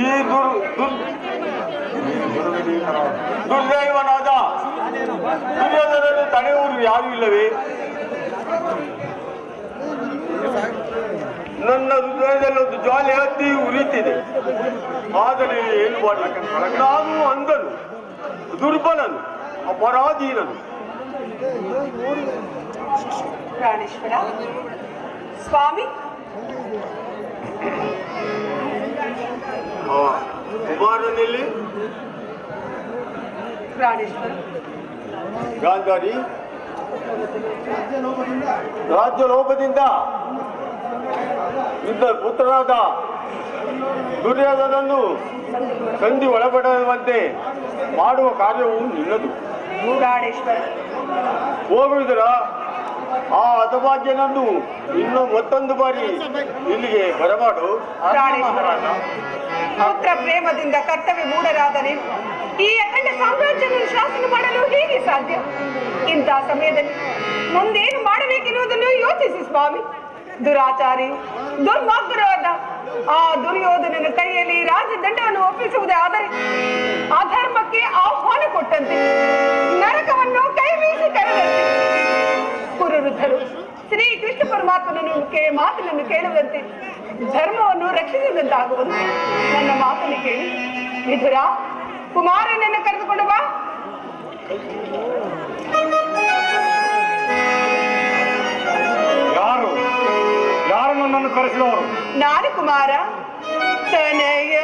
ಈ ದುರ್ದೈವನಾದ ದುರ್ಯೋಧನನ್ನು ತಡೆಯುವುದು ಯಾರೂ ಇಲ್ಲವೇ? ನನ್ನ ಹೃದಯದಲ್ಲಿ ಒಂದು ಜ್ವಾಲೆ ಹತ್ತಿ ಉರಿತಿದೆ. ಆದರೆ ಏನು ಮಾಡಿ, ನಾನು ಅಂಧನು, ದುರ್ಬಲನು, ಅಪರಾಧೀನನು. ಪ್ರಾಣೇಶ್ವರ ಸ್ವಾಮಿ, ಕುಮಾರನಲ್ಲಿ ಪ್ರಾಣೇಶ್ವರ ಗಾಂಧಾರಿ ರಾಜ್ಯ ಲೋಭದಿಂದ ಯುದ್ಧ ಪುತ್ರನಾದ ದುರ್ಯೋಧನನ್ನು ಸಂಧಿ ಒಳಪಡುವಂತೆ ಮಾಡುವ ಕಾರ್ಯವು ನಿನ್ನದು. ಪ್ರಾಣೇಶ್ವರ ಹೋಗುವುದರ ಆ ಹತಭಾಗ್ಯನನ್ನು ಇನ್ನು ಮತ್ತೊಂದು ಬಾರಿ ಇಲ್ಲಿಗೆ ಬರಮಾಡು. ಪುತ್ರ ಪ್ರೇಮದಿಂದ ಕರ್ತವ್ಯ ಮೂಢರಾದರೆ ಈ ಅಖಂಡ ಸಾಮ್ರಾಜ್ಯವನ್ನು ಶಾಸನ ಮಾಡಲು ಹೇಗೆ ಸಾಧ್ಯ? ಇಂತಹ ಸಮಯದಲ್ಲಿ ಮುಂದೇನು ಮಾಡಬೇಕೆನ್ನುವುದನ್ನು ಯೋಚಿಸಿ ಸ್ವಾಮಿ. ದುರಾಚಾರಿ ದುರ್ಮಾರ್ಗರಾದ ಆ ದುರ್ಯೋಧನನ ಕೈಯಲ್ಲಿ ರಾಜದಂಡವನ್ನು ಒಪ್ಪಿಸುವುದೇ ಆದರೆ ಅಧರ್ಮಕ್ಕೆ ಆಹ್ವಾನ ಕೊಟ್ಟಂತೆ, ನರಕವನ್ನು ಕೈ ಬೀಸಿ ಕರೆದಂತೆ, ಕುರುವೃದ್ಧರು ಶ್ರೀಕೃಷ್ಣ ಪರಮಾತ್ಮನನ್ನು ಮಾತನ್ನು ಕೇಳುವಂತೆ ಧರ್ಮವನ್ನು ರಕ್ಷಿಸಿದಂತಾಗುವುದು. ನನ್ನ ಮಾತನ್ನು ಕೇಳಿ ವಿಧುರ, ಕುಮಾರನನ್ನು ಕರೆದುಕೊಂಡು ಬಾ. ಯಾರು ನನ್ನನ್ನು ಕರೆಸಿದವರು? ನಾನು ಕುಮಾರ ತನಯ.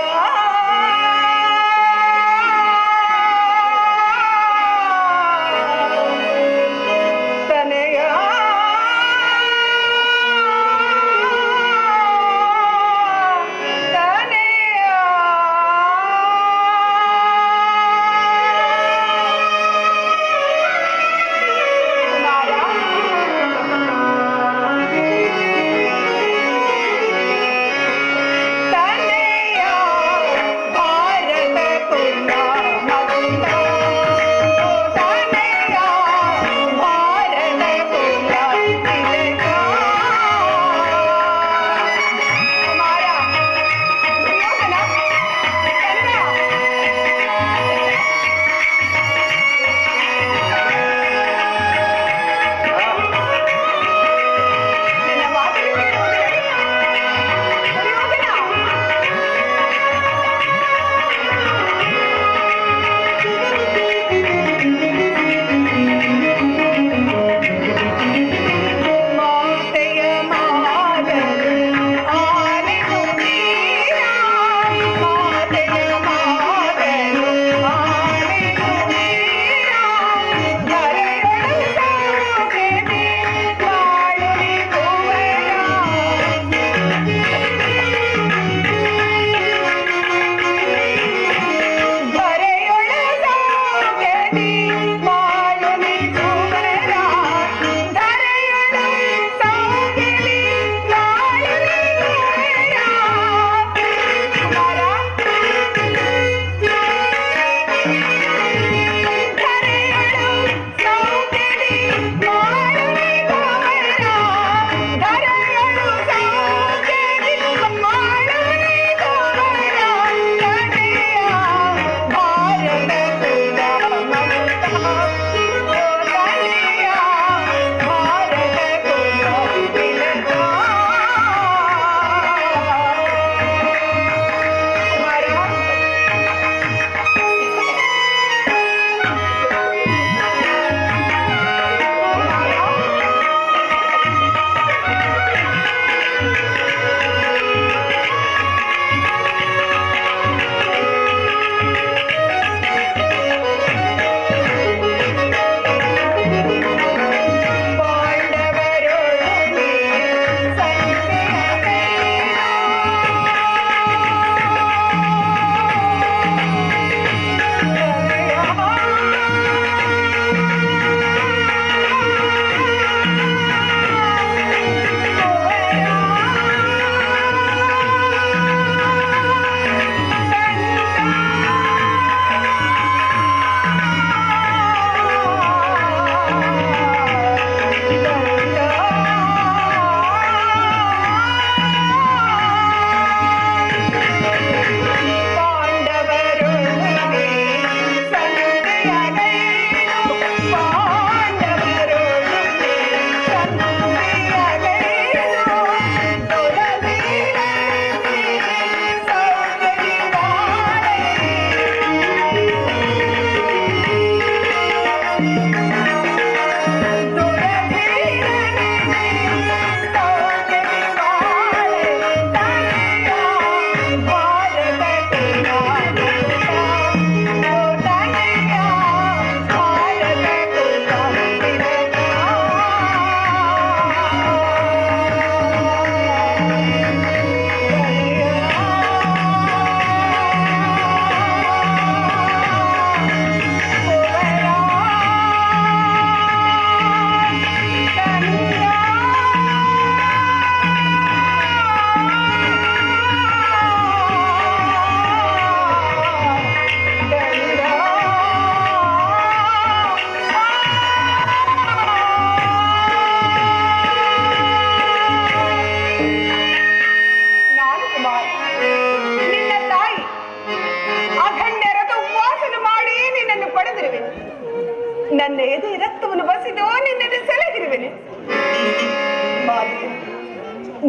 ನನ್ನ ಎದೆ ರಕ್ತವನ್ನು ಬಸಿದು ನಿನ್ನಲ್ಲಿ ಸೆಳೆದಿರುವೆನೆ.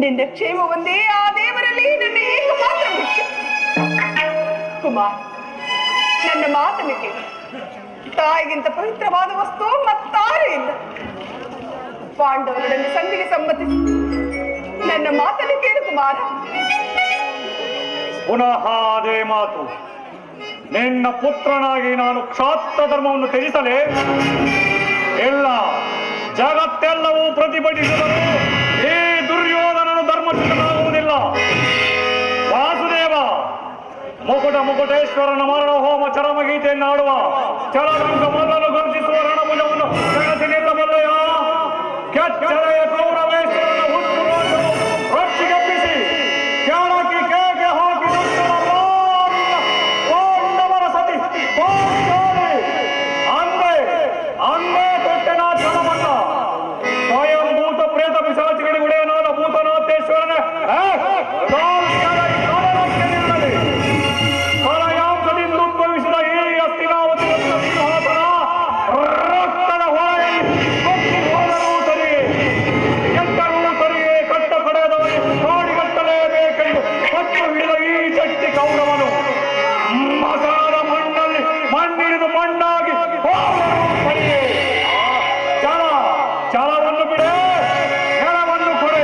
ನಿನ್ನ ಕ್ಷೇಮ ಒಂದೇ ಆ ದೇವರಲ್ಲಿ ನನ್ನ ಏಕಮಾತ್ರ ಮುಖ್ಯ. ಕುಮಾರ್, ನನ್ನ ಮಾತನ್ನು ಕೇಳಿ. ತಾಯಿಗಿಂತ ಪವಿತ್ರವಾದ ವಸ್ತು ಮತ್ತಾರೂ ಇಲ್ಲ. ಪಾಂಡವರೊಡನೆ ಸಂಧಿಗೆ ಸಮ್ಮತಿಸಿ ನನ್ನ ಮಾತನ್ನು ಕೇಳು ಕುಮಾರ. ಪುನಃ ಅದೇ ಮಾತು. ನಿನ್ನ ಪುತ್ರನಾಗಿ ನಾನು ಕ್ಷಾತ್ರ ಧರ್ಮವನ್ನು ತ್ಯಜಿಸಲೇ? ಇಲ್ಲ, ಜಗತ್ತೆಲ್ಲವೂ ಪ್ರತಿಭಟಿಸಿದರು ಈ ದುರ್ಯೋಧನನು ಧರ್ಮಚ್ಯುತನಾಗುವುದಿಲ್ಲ. ವಾಸುದೇವ, ಮುಕುಟೇಶ್ವರನ ಮರಣ ಹೋಮ ಚರಮಗೀತೆಯನ್ನು ಆಡುವ ಚಲರಂಗ ಮೊದಲು ಘರ್ಷಿಸುವ ರಣಭುಜವನ್ನು ಜಗತ್ತಿ ನಿಲ್ಲಬಲ್ಲೆಯ? ಕೆಚ್ಚರೆಯ ಕೌರವೇಶ್ವರನ ಹುಟ್ಟು ರೊಚ್ಚಿಗೆಬ್ಬಿಸಿ ಕೆಳಕಿ ಕೇಕೆ ಹಾಕಿ ಪಾಂಡವರ ಸತಿ ಅಂದೇ ತೊಟ್ಟೆನ ಚಲಮಲ್ಲ ಸ್ವಯಂಭೂತ ಪ್ರೇತ ಪಿಶಾಚಿಗಳಿಗೆ ಉಡೆಯನಾದ ಭೂತನಾಥೇಶ್ವರನೇ ಕಲಯಾಂಕದಿಂದ ಉದ್ಭವಿಸಿದ ಈ ಹಸ್ತಿನಾವತಿ ಸಿಂಹಾಸನ ರಕ್ತದ ಹೊಳೆಯಲ್ಲಿ ಹೋದರೂ ಸರಿಯೇ ಕೆಟ್ಟರೂ ಸರಿಯೇ ಕಟ್ಟ ಕಡೆಯದವರಿಗೆ ಕಾಡಿಗಟ್ಟಲೇಬೇಕೆಂದು ಕಟ್ಟು ಹಿಡಿದ ಈ ಚಟ್ಟಿ ಕೌರವನು ಮಸಾದ ಮಣ್ಣಲ್ಲಿ ಮಣ್ಣಿಡಿದು ಮಣ್ಣಾಗಿ ಹೋದರೂ ಸರಿಯೇ. ಛಲವನ್ನು ಬಿಡೆ, ಕೆಳವನ್ನು ಕೊಡೆ.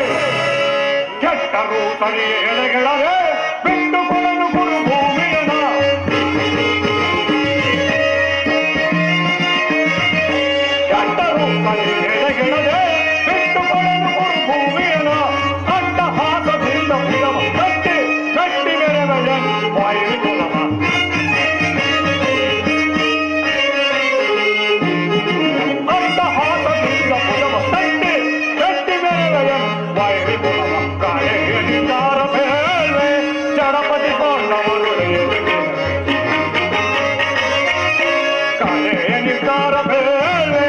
ಕೆಟ್ಟರೂ ಸರಿಯೇ ಎಳೆಗೆಳದೆ ಬಿಟ್ಟು ಕೊಡಲು ಗುರು ಭೂಮಿಯನ. ಕೆಟ್ಟರೂ ಸರಿಯೇ ಎಳೆಗೆಳದೆ ಬಿಟ್ಟು ಕೊಡಲು ಗುರು ಭೂಮಿಯನ. ಅಡ್ಡ ಹಾಸದಿಂದ ಬಿಡವ ಕಟ್ಟಿ ಕಟ್ಟಿ ಬೆರೆದ ವಾಯು ಕುಲವ. ಅಡ್ಡ ಹಾಸದಿಂದ ಬಿಡವ ಕಟ್ಟಿ ಕಟ್ಟಿ ಬೆರೆದ ವಾಯು ಕುಲವ. ಕಾಳೆಯನಿದ್ದಾರ ಬೇಳೆ ಜಡಪತಿ ಪಾಂಡವರು ಕಾಳೆಯನಿದ್ದಾರ ಬೇಳೆ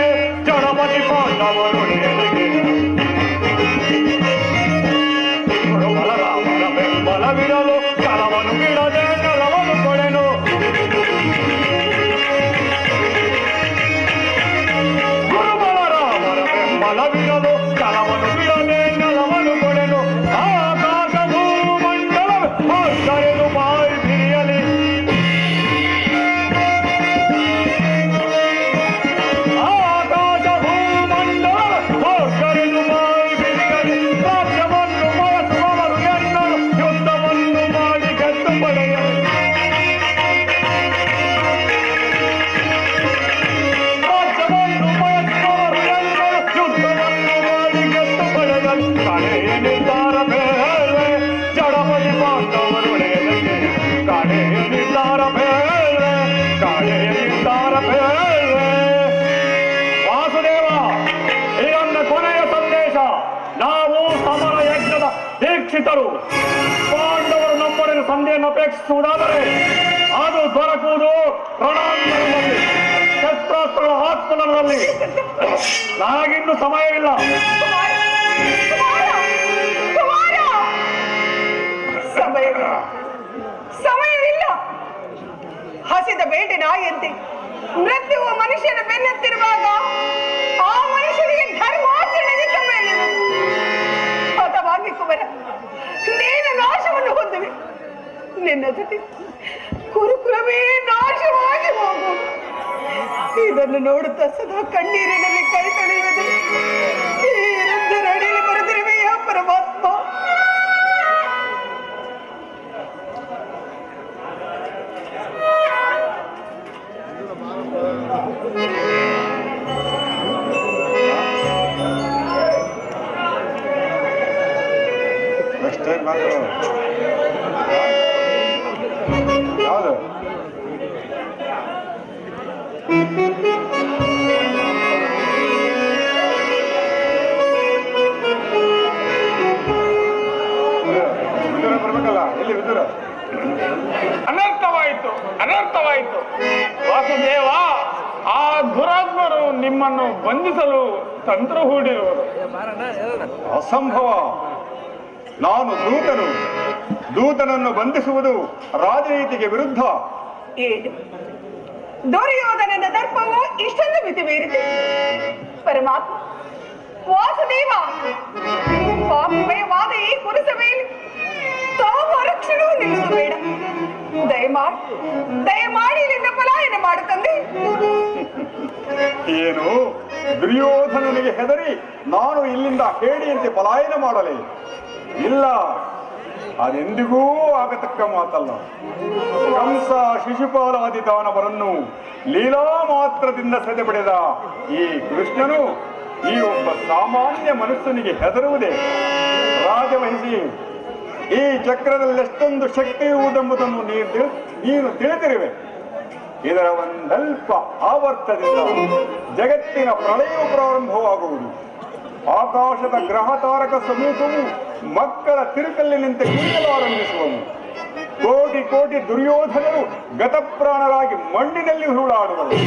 ಜಡಪತಿ ಪಾಂಡವರು ಬಲರಾಮನ ಬೆಂಬಲವಿರಲು ಕಲವನ್ನು ಬಿಡದೆ ನೆಲವನ್ನು ಕೊಡೆನು. ಗುರು ಬಲರಾಮನ ಬೆಂಬಲವಿರಲು ಕಲವನ್ನು ಬಿಡದೆ ನೆಲವನ್ನು ಕೊಡೆನು. ಆಕಾಶ ಭೂಮಂಡಲ ಕರೆದು ಬಾಯಿ ಬಿರಿಯಲಿ. ಆಕಾಶ ಭೂಮಂಡಲ ಕರೆದು ಬಾಯಿ ಬಿರಿಯಲಿ. ರಾಜ್ಯವನ್ನು ಬಯಸುವವರು ಎಲ್ಲರೂ ಯುದ್ಧವನ್ನು ಮಾಡಿ ಗೆದ್ದು ಪಡೆಯಲಿ. ರಾಜ್ಯವನ್ನು ಬಯಸುವವರು ಎಲ್ಲರೂ ಯುದ್ಧವನ್ನು ಮಾಡಿ ಗೆದ್ದು ಪಡೆಯಲಿ. ಕಡೆಯ ನಿರ್ಧಾರ ಬೇಳೆ ಜಡಪತಿ ಪಾಂಡವರೊಡೆಯಲಿಗೆ. ಕಡೆಯ ನಿರ್ಧಾರ ಬೇಳೆ ಕಡೆಯ ನಿರ್ಧಾರ ಬೇಳೆ. ವಾಸುದೇವ, ಈ ನನ್ನ ಕೊನೆಯ ಸಂದೇಶ. ನಾವು ಸಮರ ಯಜ್ಞದ ದೀಕ್ಷಿತರು. ಪಾಂಡವರು ನಮ್ಮೊಡನೆ ಸಂಧಿಯನ್ನು ಅಪೇಕ್ಷಿಸುವುದಾದರೆ ಅದು ದೊರಕುವುದು ರಣಾಂಗಣದಲ್ಲಿ, ಶಸ್ತ್ರಾಸ್ತ್ರಗಳ ಆತ್ಮನಲ್ಲಿ. ನನಗಿನ್ನು ಸಮಯವಿಲ್ಲ. ಕುಮಾರ, ಕುಮಾರ, ಕುಮಾರ! ಸಮಯವಿಲ್ಲ. ಹಸಿದ ಬೇಟೆ ನಾಯಿಯಂತೆ ಮೃತ್ಯುವು ಮನುಷ್ಯನ ಬೆನ್ನತ್ತಿರುವಾಗ ಆ ಮನುಷ್ಯನಿಗೆ ಧರ್ಮಾಚರಣೆಗೆ ಮೇಲೆ ಹತವಾಗಿ ಕುಮಾರ, ನೀನು ನಾಶವನ್ನು ಹೊಂದುವೆ. ನಿನ್ನ ಜೊತೆ ಕುರುಕುಲವೇ ನಾಶವಾಗಿ ಹೋಗು. ಇದನ್ನು ನೋಡುತ್ತಾ ಸದಾ ಕಣ್ಣೀರಿನಲ್ಲಿ ಕೈ ತೊಳೆಯುವುದು ಈ ರುದ್ರಡಿಯಲ್ಲಿ ಬರೆದಿರುವೆಯ ಪರಮಾತ್ಮ. ಯಾವುದು ಬರ್ಬೇಕಲ್ಲ, ಎಲ್ಲಿ ವಿದುರ? ಅನರ್ಥವಾಯಿತು, ಅನರ್ಥವಾಯಿತು. ವಾಸುದೇವ, ಆ ದುರಾತ್ಮರು ನಿಮ್ಮನ್ನು ಬಂಧಿಸಲು ತಂತ್ರ ಹೂಡಿರುವರು. ಅಸಂಭವ. ನಾನು ದೂತನನ್ನು ಬಂಧಿಸುವುದು ರಾಜನೀತಿಗೆ ವಿರುದ್ಧ. ಏನು ದುರ್ಯೋಧನನ ದರ್ಪವು ಇಷ್ಟೊಂದು ಮಿತಿ ಮೀರಿದೆ. ಪರಮಾತ್ಮ ವಾಸುದೇವ, ಪಾಪಮಯವಾದ ಈ ಪುರಸಭೆಯಲ್ಲಿ ತಾವು ರಕ್ಷಣೆಯೂ ನಿಲ್ಲುವುದು ಬೇಡ. ದಯಮಾಡಿ ಇಲ್ಲಿಂದ ಪಲಾಯನ ಮಾಡು ತಂದೆ. ಏನು ದುರ್ಯೋಧನನಿಗೆ ಹೆದರಿ ನಾನು ಇಲ್ಲಿಂದ ಹೇಡಿಯಂತೆ ಪಲಾಯನ ಮಾಡಲೇ? ಇಲ್ಲ, ಅದೆಂದಿಗೂ ಆಗತಕ್ಕ ಮಾತಲ್ಲ. ಕಂಸ ಶಿಶುಪಾಲಾದಿ ದಾನವರನ್ನು ಲೀಲಾ ಮಾತ್ರದಿಂದ ಸೆದೆಬಡಿದ ಈ ಕೃಷ್ಣನು ಈ ಒಬ್ಬ ಸಾಮಾನ್ಯ ಮನುಷ್ಯನಿಗೆ ಹೆದರುವುದೇ? ರಾಜವಹಿಸಿ ಈ ಚಕ್ರದಲ್ಲಿ ಎಷ್ಟೊಂದು ಶಕ್ತಿ ಇರುವುದೆಂಬುದನ್ನು ನೀನು ತಿಳಿದಿರುವೆ. ಇದರ ಒಂದಲ್ಪ ಆವರ್ತದಿಂದ ಜಗತ್ತಿನ ಪ್ರಳಯವು ಪ್ರಾರಂಭವಾಗುವುದು. ಆಕಾಶದ ಗ್ರಹ ತಾರಕ ಸಮೂಹವು ಮಕ್ಕಳ ತಿರುಕಲ್ಲಿನಂತೆ ಕುಣಿಯಲು ಆರಂಭಿಸುವವು. ಕೋಟಿ ಕೋಟಿ ದುರ್ಯೋಧನರು ಗತಪ್ರಾಣರಾಗಿ ಮಣ್ಣಿನಲ್ಲಿ ಹೂಳಾಡುವರು.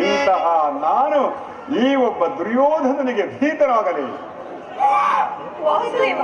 ಇಂತಹ ನಾನು ಈ ಒಬ್ಬ ದುರ್ಯೋಧನನಿಗೆ ಭೀತನಾಗಲಿ? ವಾಸುದೇವ,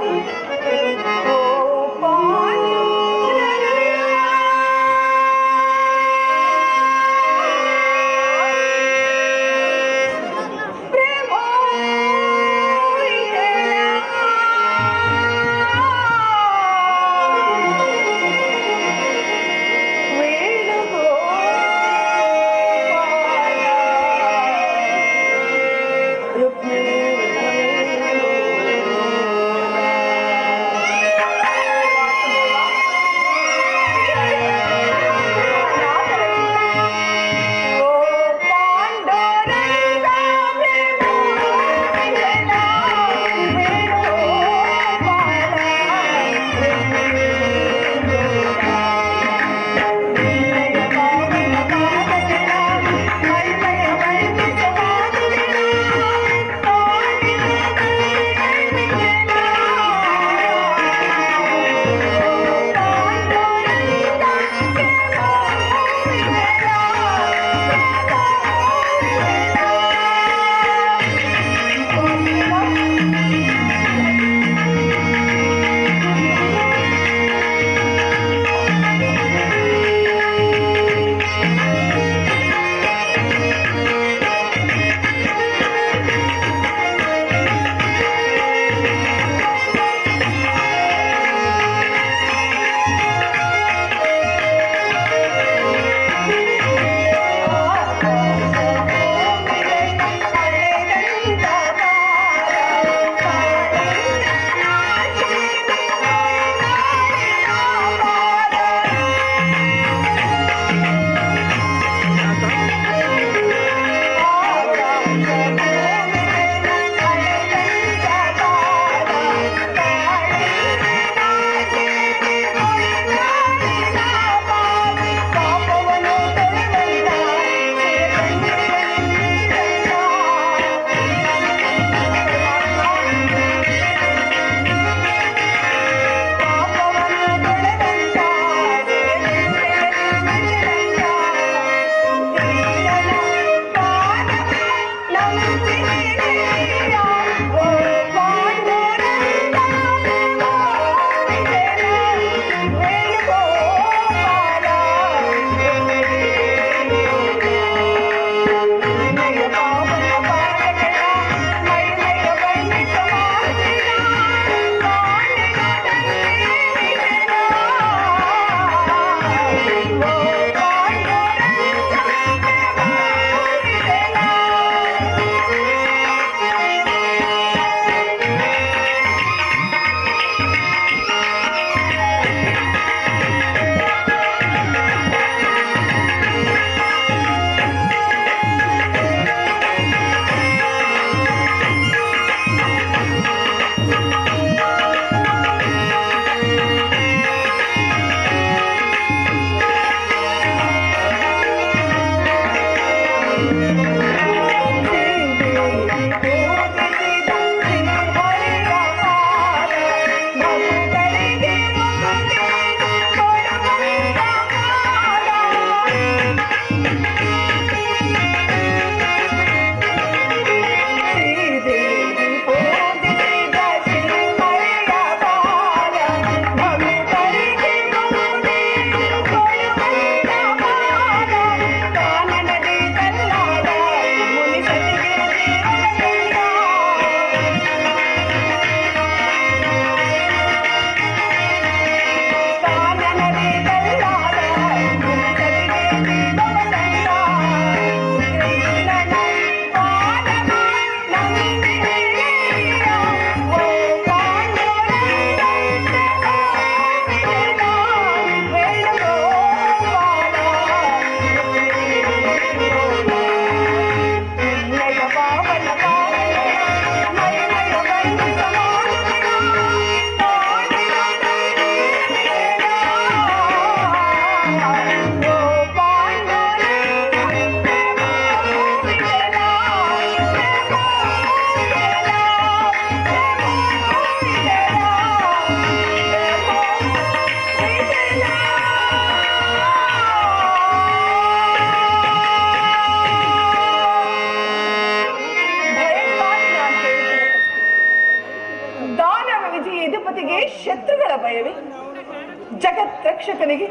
ಜಗತ್ ರಕ್ಷಕನಿಗೆ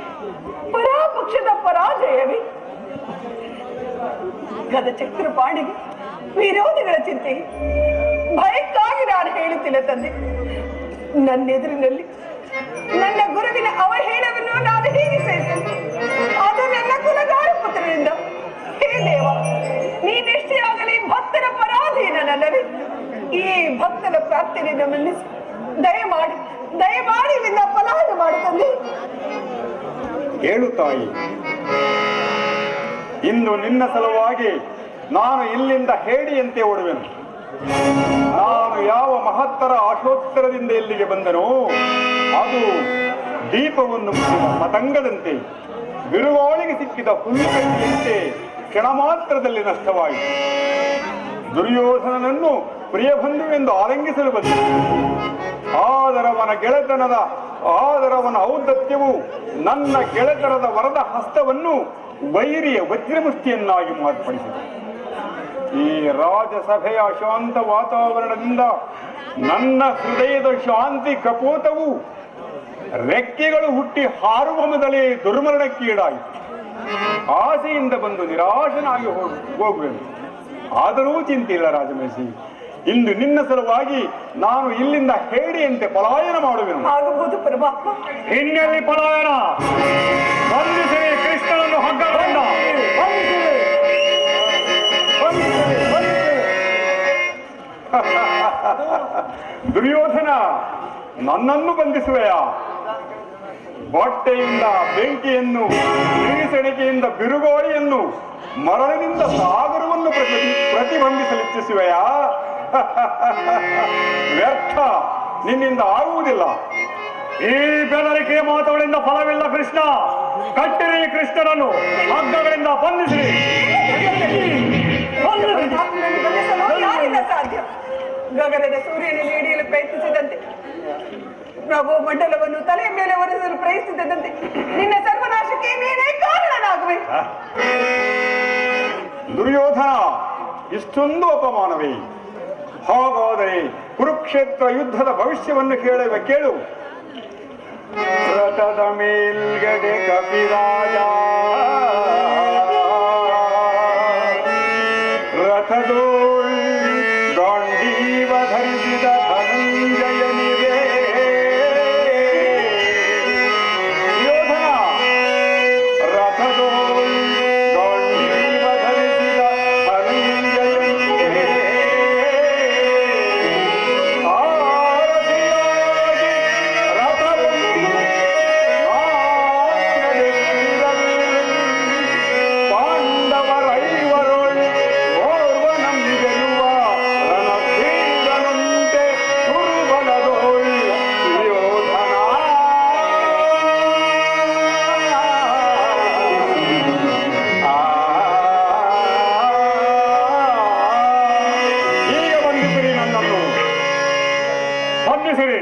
ಪರಾಪಕ್ಷದ ಪರಾಜಯವೇ? ಗದಚಕ್ರಪಾಣಿಗೆ ವಿರೋಧಿಗಳ ಚಿಂತೆಗೆ ಭಯಕ್ಕಾಗಿ ನಾನು ಹೇಳುತ್ತಿಲ್ಲ ತಂದೆ. ನನ್ನೆದುರಿನಲ್ಲಿ ನನ್ನ ಗುರುವಿನ ಅವಹೇಳವನ್ನು ನಾನು ಹೇಗೆ ಸಹಿಸಲು? ಅದು ನನ್ನ ಕುಲಗಾರ ಪುತ್ರರಿಂದ. ಹೇ ದೇವ, ನೀನೆಷ್ಟೇ ಆಗಲಿ ಭಕ್ತರ ಪರಾಧೀನನಲ್ಲವೇ? ಈ ಭಕ್ತರ ಪ್ರಾರ್ಥನೆಯನ್ನು ಮನ್ನಿಸಿ ದಯಮಾಡಿ ಇಲ್ಲಿಂದ ಪಲಾಯನ ಮಾಡುತ್ತಂದೆ. ಹೇಳು ತಾಯಿ, ಇಂದು ನಿನ್ನ ಸಲುವಾಗಿ ನಾನು ಇಲ್ಲಿಂದ ಹೇಡಿಯಂತೆ ಓಡುವೆನು. ನಾನು ಯಾವ ಮಹತ್ತರ ಆಶೋತ್ತರದಿಂದ ಇಲ್ಲಿಗೆ ಬಂದನೋ ಅದು ದೀಪವನ್ನು ಮುಟ್ಟಿದ ಪತಂಗದಂತೆ, ಬಿರುಗಾಳಿಗೆ ಸಿಕ್ಕಿದ ಹುಲ್ಲುಕಟ್ಟಿಯಂತೆ ಕ್ಷಣ ಮಾತ್ರದಲ್ಲಿ ನಷ್ಟವಾಯಿತು. ದುರ್ಯೋಧನನನ್ನು ಪ್ರಿಯಬಂಧುವೆಂದು ಆಲಂಗಿಸಲು ಬಂದರು. ಆದರವನ ಔನ್ನತ್ಯವು ನನ್ನ ಗೆಳೆತನದ ವರದ ಹಸ್ತವನ್ನು ವೈರಿಯ ವಜ್ರಮುಷ್ಟಿಯನ್ನಾಗಿ ಮಾರ್ಪಡಿಸಿದೆ. ಈ ರಾಜಸಭೆಯ ಶಾಂತ ವಾತಾವರಣದಿಂದ ನನ್ನ ಹೃದಯದ ಶಾಂತಿ ಕಪೋತವು ರೆಕ್ಕೆಗಳು ಹುಟ್ಟಿ ಹಾರುವ ಮೊದಲೇ ದುರ್ಮರಣಕ್ಕೀಡಾಯಿತು. ಆಸೆಯಿಂದ ಬಂದು ನಿರಾಶನಾಗಿ ಹೋಗುವೆನು. ಆದರೂ ಚಿಂತಿಲ್ಲ ರಾಜಮಹಿಷಿ, ಇಂದು ನಿನ್ನ ಸಲುವಾಗಿ ನಾನು ಇಲ್ಲಿಂದ ಹೇಡಿಯಂತೆ ಪಲಾಯನ ಮಾಡುವೆನು. ಆಗಬಹುದು ಪರಮಾತ್ಮ. ಇನ್ನೆಲ್ಲಿ ಪಲಾಯನ? ಬಂಧಿಸಿ ಕೃಷ್ಣನನ್ನು ಹಗ್ಗಗೊಂಡ ದುರ್ಯೋಧನ, ನನ್ನನ್ನು ಬಂಧಿಸುವೆಯಾ? ಬಟ್ಟೆಯಿಂದ ಬೆಂಕಿಯನ್ನು, ಸೆಣೆಕೆಯಿಂದ ಬಿರುಗಾಳಿಯನ್ನು, ಮರಳಿನಿಂದ ಸಾಗರವನ್ನು ಪ್ರತಿಬಂಧಿಸಲಿಚ್ಛಿಸುವೆಯಾ? ವ್ಯರ್ಥ, ನಿನ್ನಿಂದ ಆಗುವುದಿಲ್ಲ. ಈ ಬೆದರಿಕೆಯ ಮಾತುಗಳಿಂದ ಫಲವಿಲ್ಲ ಕೃಷ್ಣ. ಕಟ್ಟಿರಿ ಕೃಷ್ಣನನ್ನು, ಹಗ್ಗಗಳಿಂದ ಬಂಧಿಸಿರಿ. ಯಾರಿಂದ ಸಾಧ್ಯ? ಗಗನದ ಸೂರ್ಯನನ್ನು ಹಿಡಿಯಲು ಪ್ರಯತ್ನಿಸಿದಂತೆ, ಪ್ರಭು ಮಂಡಲವನ್ನು ತಲೆಯ ಮೇಲೆ ಒರೆಸಲು ಪ್ರಯತ್ನಿಸಿದಂತೆ ನಿನ್ನ ಸರ್ವನಾಶಕ್ಕೆ ನೀನೇ ಕಾರಣನಾಗುವೆ. ದುರ್ಯೋಧನ, ಇಷ್ಟೊಂದು ಅಪಮಾನವೇ? ಹಾಗಾದರೆ ಕುರುಕ್ಷೇತ್ರ ಯುದ್ಧದ ಭವಿಷ್ಯವನ್ನು ಕೇಳು. ರಥದ ಮೇಲ್ಗಡೆ ಕಪಿರಾಜ, ರಥದೋಳ್ ಗಾಂಡೀವ ಧರಿಸಿದ ಧನಂಜಯನಿಗೆ. ಯೋಧನ, ರಥದೋಳ್ ಗಾಂಡೀವ ಧರಿಸಿದ ಧನಂಜಯನಿಗೆ ಆರತಿಯಾಗಿ ರಥವನ್ನು ಪಾಂಡವರೈವರೊಳ್ ಓರ್ವನಂಗೆಯುವ ರಣಕ್ರೀಡನುಂಟೆ ಕುರುಬಲದೋಳ್ ಯೋಧನ. ಈಗ ಬಂದಿದ್ದೀರಿ, ನನ್ನನ್ನು ಬಂಧಿಸಿರಿ.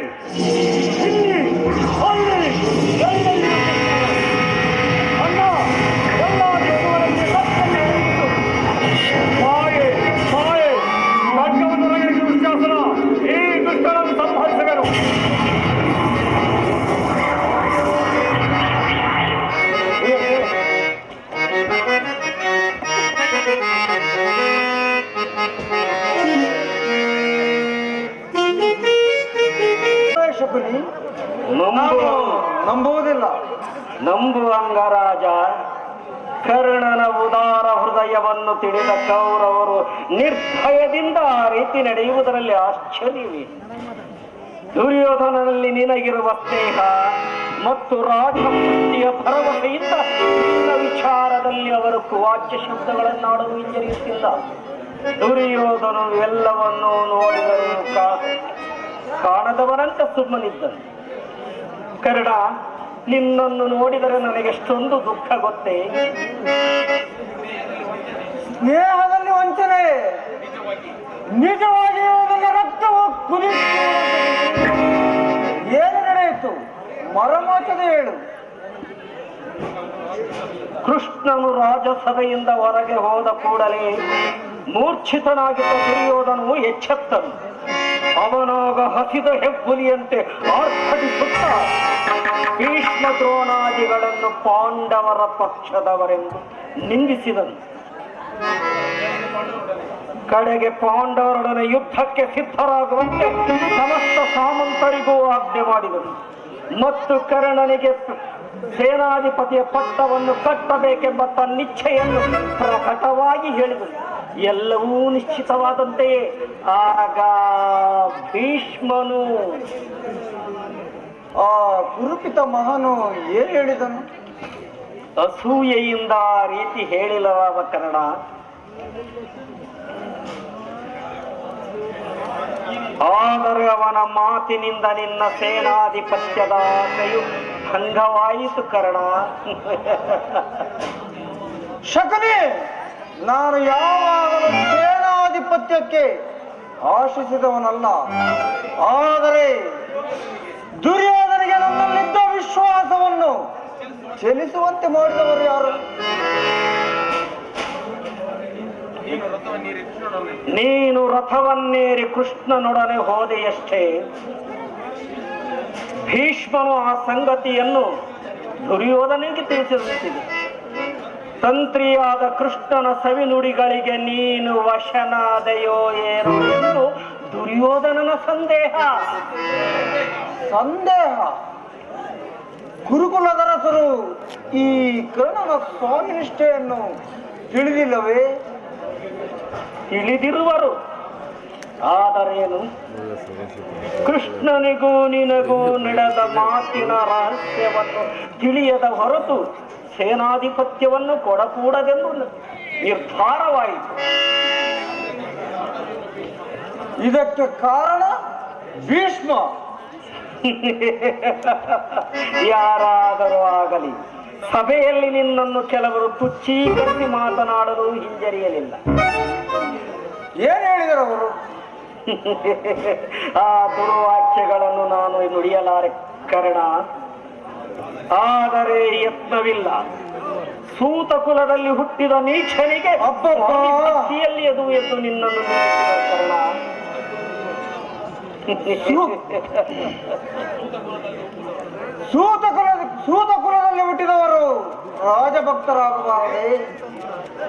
ಈ ದುಷ್ಟರನ್ನು ಸಂಹರಿಸುವೆನು. ನಂಬುವುದಿಲ್ಲ. ನಂಬುವಂಗ ರಾಜ. ಕರ್ಣನ ಉದಾರ ಹೃದಯವನ್ನು ತಿಳಿದ ಕೌರವರು ನಿರ್ಭಯದಿಂದ ಆ ರೀತಿ ನಡೆಯುವುದರಲ್ಲಿ ಆಶ್ಚರ್ಯವೇ. ದುರ್ಯೋಧನನಲ್ಲಿ ನಿನಗಿರುವ ಸ್ನೇಹ ಮತ್ತು ರಾಜಪುಷ್ಟಿಯ ಭರವಸೆಯಿಂದ ನಿನ್ನ ವಿಚಾರದಲ್ಲಿ ಅವರು ಕುವಾಚ್ಯ ಶಬ್ದಗಳನ್ನಾಡಲು ಹಿಂಜರಿಯುತ್ತಿಲ್ಲ. ದುರ್ಯೋಧನು ಎಲ್ಲವನ್ನೂ ನೋಡಿದರೂ ಕಾಣದವನಂತ ಸುಮ್ಮನಿದ್ದನು. ಕರ್ಣ, ನಿನ್ನನ್ನು ನೋಡಿದರೆ ನನಗೆಷ್ಟೊಂದು ದುಃಖ ಗೊತ್ತೇ. ಸ್ನೇಹದಲ್ಲಿ ವಂಚನೆ, ನಿಜವಾಗಿಯೂ ನನ್ನ ರಕ್ತವು ಏನು ನಡೆಯಿತು? ಮರಮಾಚದೆ ಹೇಳು. ಕೃಷ್ಣನು ರಾಜಸಭೆಯಿಂದ ಹೊರಗೆ ಹೋದ ಕೂಡಲೇ ಮೂರ್ಛಿತನಾಗಿದ್ದ ದುರ್ಯೋಧನನು ಎಚ್ಚೆತ್ತನು. ಅವನಾಗ ಹಸಿದ ಹೆಬ್ಬುಲಿಯಂತೆ ಆರ್ಭಟಿಸುತ್ತ ಭೀಷ್ಮ ದ್ರೋಣಾದಿಗಳನ್ನು ಪಾಂಡವರ ಪಕ್ಷದವರೆಂದು ನಿಂದಿಸಿದನು. ಕಡೆಗೆ ಪಾಂಡವರೊಡನೆ ಯುದ್ಧಕ್ಕೆ ಸಿದ್ಧರಾಗುವಂತೆ ಸಮಸ್ತ ಸಾಮಂತರಿಗೂ ಆಜ್ಞೆ ಮಾಡಿದನು ಮತ್ತು ಕರ್ಣನಿಗೆ ಸೇನಾಧಿಪತಿಯ ಪಟ್ಟವನ್ನು ಕಟ್ಟಬೇಕೆಂಬ ತನ್ನಿಚ್ಛೆಯನ್ನು ಪ್ರಕಟವಾಗಿ ಹೇಳಿದನು. ಎಲ್ಲವೂ ನಿಶ್ಚಿತವಾದಂತೆಯೇ ಆಗ ಭೀಷ್ಮನು ಆ ಕುರುಪಿತ ಮಹಾನು ಏನು ಹೇಳಿದನು? ಅಸೂಯೆಯಿಂದ ಆ ರೀತಿ ಹೇಳಿಲ್ಲವ ಕರ್ಣ. ಆದರೆ ಅವನ ಮಾತಿನಿಂದ ನಿನ್ನ ಸೇನಾಧಿಪತ್ಯದ ಆಸೆಯು ಭಂಗವಾಯಿತು ಕರ್ಣ. ಶಕುನಿ, ನಾನು ಯಾವಾಗಲೂ ಸೇನಾಧಿಪತ್ಯಕ್ಕೆ ಆಶಿಸಿದವನಲ್ಲ. ಆದರೆ ದುರ್ಯೋಧನಿಗೆ ನನ್ನಲ್ಲಿದ್ದ ವಿಶ್ವಾಸವನ್ನು ಚಲಿಸುವಂತೆ ಮಾಡಿದವರು ಯಾರು? ನೀನು ರಥವನ್ನೇರಿ ಕೃಷ್ಣನೊಡನೆ ಹೋದೆಯಷ್ಟೇ. ಭೀಷ್ಮನು ಆ ಸಂಗತಿಯನ್ನು ದುರ್ಯೋಧನಿಗೆ ತಿಳಿಸಿರುತ್ತಿದೆ. ತಂತ್ರಿಯಾದ ಕೃಷ್ಣನ ಸವಿನುಡಿಗಳಿಗೆ ನೀನು ವಶನಾದೆಯೋ ಏನೋ ಎಂದು ದುರ್ಯೋಧನನ ಸಂದೇಹ. ಗುರುಕುಲದರಸರು ಈ ಕರ್ಣನ ಸ್ವಾಮಿನಿಷ್ಠೆಯನ್ನು ತಿಳಿದಿಲ್ಲವೇ? ತಿಳಿದಿರುವರು. ಆದರೇನು, ಕೃಷ್ಣನಿಗೂ ನಿನಗೂ ನಡೆದ ಮಾತಿನ ರಹಸ್ಯವನ್ನು ತಿಳಿಯದ ಹೊರತು ಸೇನಾಧಿಪತ್ಯವನ್ನು ಕೊಡಕೂಡದೆಂದು ನಿರ್ಧಾರವಾಯಿತು. ಇದಕ್ಕೆ ಕಾರಣ ಭೀಷ್ಮ. ಯಾರಾದರೂ ಆಗಲಿ, ಸಭೆಯಲ್ಲಿ ನಿನ್ನನ್ನು ಕೆಲವರು ತುಚ್ಛೀಕರಿಸಿ ಮಾತನಾಡಲು ಹಿಂಜರಿಯಲಿಲ್ಲ. ಏನ್ ಹೇಳಿದರು ಅವರು? ಆ ದುರ್ವಾಕ್ಯಗಳನ್ನು ನಾನು ನುಡಿಯಲಾರೆ ಕರ್ಣ. ಆದರೆ ಯತ್ನವಿಲ್ಲ. ಸೂತ ಕುಲದಲ್ಲಿ ಹುಟ್ಟಿದ ನೀಚನಿಗೆ ಭಕ್ತಿಯಲ್ಲಿ ಅದು ಎದ್ದು ನಿನ್ನನ್ನು ನಿಲ್ಲಿಸಿದ ಕರ್ಣ. ಸೂತ ಕುಲದಲ್ಲಿ ಹುಟ್ಟಿದವರು ರಾಜಭಕ್ತರಾಗಬಾರದೆ?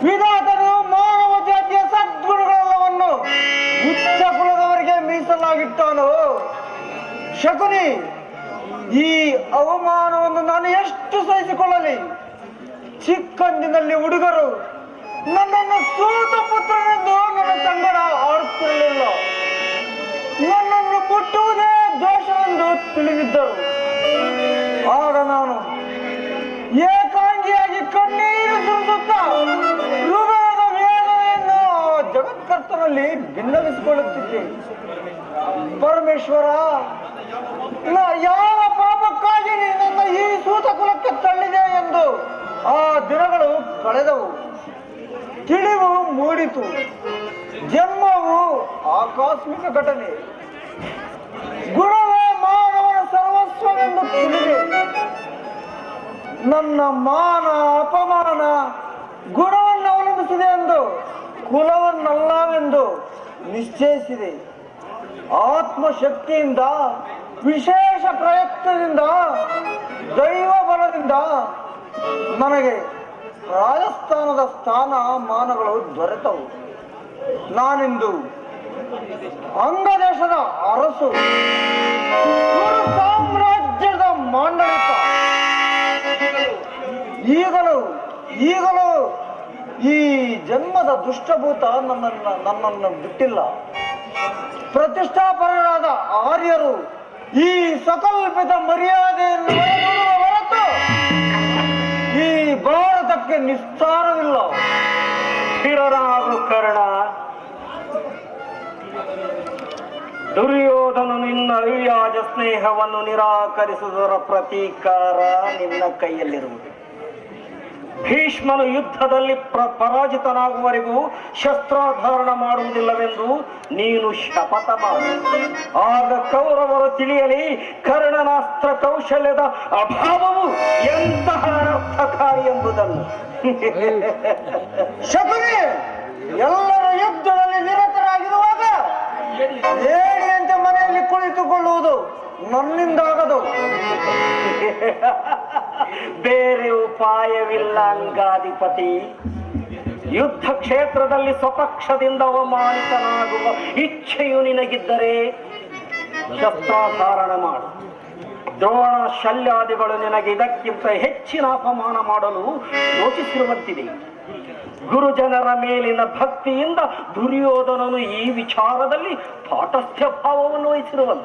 ವಿಧಾತನು ಮಾನವ ಜಾತಿಯ ಸದ್ಗುಣಗಳೆಲ್ಲವನ್ನು ಉಚ್ಚ ಕುಲದವರಿಗೆ ಮೀಸಲಾಗಿಟ್ಟನು. ಶಕುನಿ, ಈ ಅವಮಾನವನ್ನು ನಾನು ಎಷ್ಟು ಸಹಿಸಿಕೊಳ್ಳಲಿ? ಚಿಕ್ಕಂದಿನಲ್ಲಿ ಹುಡುಗರು ನನ್ನನ್ನು ಸೂತ ಪುತ್ರನೆಂದು ನನ್ನ ಸಂಗಡ ಆಡುತ್ತಿರಲಿಲ್ಲ. ನನ್ನನ್ನು ಮುಟ್ಟುವುದೇ ದೋಷವೆಂದು ತಿಳಿದಿದ್ದರು. ಆಗ ನಾನು ಏಕಾಂಗಿಯಾಗಿ ಕಣ್ಣೀರು ಸುರಿಸುತ್ತಾ ಹೃದಯದ ವೇದನೆಯನ್ನು ಜಗತ್ಕರ್ತನಲ್ಲಿ ಭಿನ್ನವಿಸಿಕೊಳ್ಳುತ್ತಿದ್ದೆ. ಪರಮೇಶ್ವರ, ಯಾವ ಪಾಪಕ್ಕಾಗಿ ನನ್ನ ಈ ಸೂತ ಕುಲಕ್ಕೆ ತಳ್ಳಿದೆ ಎಂದು ಆ ದಿನಗಳು ಕಳೆದವು. ತಿಳಿವು ಮೂಡಿತು. ಜನ್ಮವು ಆಕಸ್ಮಿಕ ಘಟನೆ. ಗುಣವೇ ಮಾನವನ ಸರ್ವಸ್ವವೆಂದು ತಿಳಿದೆ. ನನ್ನ ಮಾನ ಅಪಮಾನ ಗುಣವನ್ನು ಅವಲಂಬಿಸಿದೆ ಎಂದು ಕುಲವನ್ನಲ್ಲವೆಂದು ನಿಶ್ಚಯಿಸಿದೆ. ಆತ್ಮಶಕ್ತಿಯಿಂದ, ವಿಶೇಷ ಪ್ರಯತ್ನದಿಂದ, ದೈವ ಬಲದಿಂದ ನನಗೆ ರಾಜಸ್ಥಾನದ ಸ್ಥಾನ ಮಾನಗಳು ದೊರೆತವು. ನಾನಿಂದು ಅಂಗದೇಶದ ಅರಸು, ಕುರು ಸಾಮ್ರಾಜ್ಯದ ಮಾಂಡಳಿಕ. ಈಗಲೂ ಈ ಜನ್ಮದ ದುಷ್ಟಭೂತ ನನ್ನನ್ನು ಬಿಟ್ಟಿಲ್ಲ. ಪ್ರತಿಷ್ಠಾಪನರಾದ ಆರ್ಯರು ಈ ಸಕಲ್ಪಿತ ಮರ್ಯಾದೆಯನ್ನು ಹೊರತು ಈ ಭಾರತಕ್ಕೆ ನಿಸ್ತಾರವಿಲ್ಲ. ಸ್ಥಿರರಾಗು ಕರ್ಣ. ದುರ್ಯೋಧನ ನಿನ್ನ ಅವಿವ್ಯಾಜ ಸ್ನೇಹವನ್ನು ನಿರಾಕರಿಸುವುದರ ಪ್ರತೀಕಾರ ನಿನ್ನ ಕೈಯಲ್ಲಿರುವುದು. ಭೀಷ್ಮನು ಯುದ್ಧದಲ್ಲಿ ಪರಾಜಿತನಾಗುವವರೆಗೂ ಶಸ್ತ್ರಾಧಾರಣ ಮಾಡುವುದಿಲ್ಲವೆಂದು ನೀನು ಶಪಥ ಮಾಡು. ಆಗ ಕೌರವರು ತಿಳಿಯಲಿ ಕರ್ಣನಾಸ್ತ್ರ ಕೌಶಲ್ಯದ ಅಭಾವವು ಎಂತಹ ಅರ್ಥಕಾರಿ ಎಂಬುದನ್ನು. ಶಕುನಿ, ಎಲ್ಲರೂ ಯುದ್ಧದಲ್ಲಿ ನಿರತರಾಗಿರುವಾಗ ಏಡಿಯಂತೆ ಬೇರೆಯಂತೆ ಮನೆಯಲ್ಲಿ ಕುಳಿತುಕೊಳ್ಳುವುದು ನನ್ನಿಂದಾಗದು. ಬೇರೆ ಉಪಾಯವಿಲ್ಲ ಅಂಗಾಧಿಪತಿ. ಯುದ್ಧ ಕ್ಷೇತ್ರದಲ್ಲಿ ಸ್ವಪಕ್ಷದಿಂದ ಅವಮಾನಿತನಾಗುವ ಇಚ್ಛೆಯು ನಿನಗಿದ್ದರೆ ಶಸ್ತ್ರಾಧಾರಣ ಮಾಡು. ದ್ರೋಣ ಶಲ್ಯಾದಿಗಳು ನಿನಗೆ ಇದಕ್ಕಿಂತ ಹೆಚ್ಚಿನ ಅಪಮಾನ ಮಾಡಲು ಯೋಚಿಸಿರುವಂತಿದೆ. ಗುರುಜನರ ಮೇಲಿನ ಭಕ್ತಿಯಿಂದ ದುರ್ಯೋಧನನು ಈ ವಿಚಾರದಲ್ಲಿ ತಾಟಸ್ಥ್ಯ ಭಾವವನ್ನು ವಹಿಸಿರುವನು.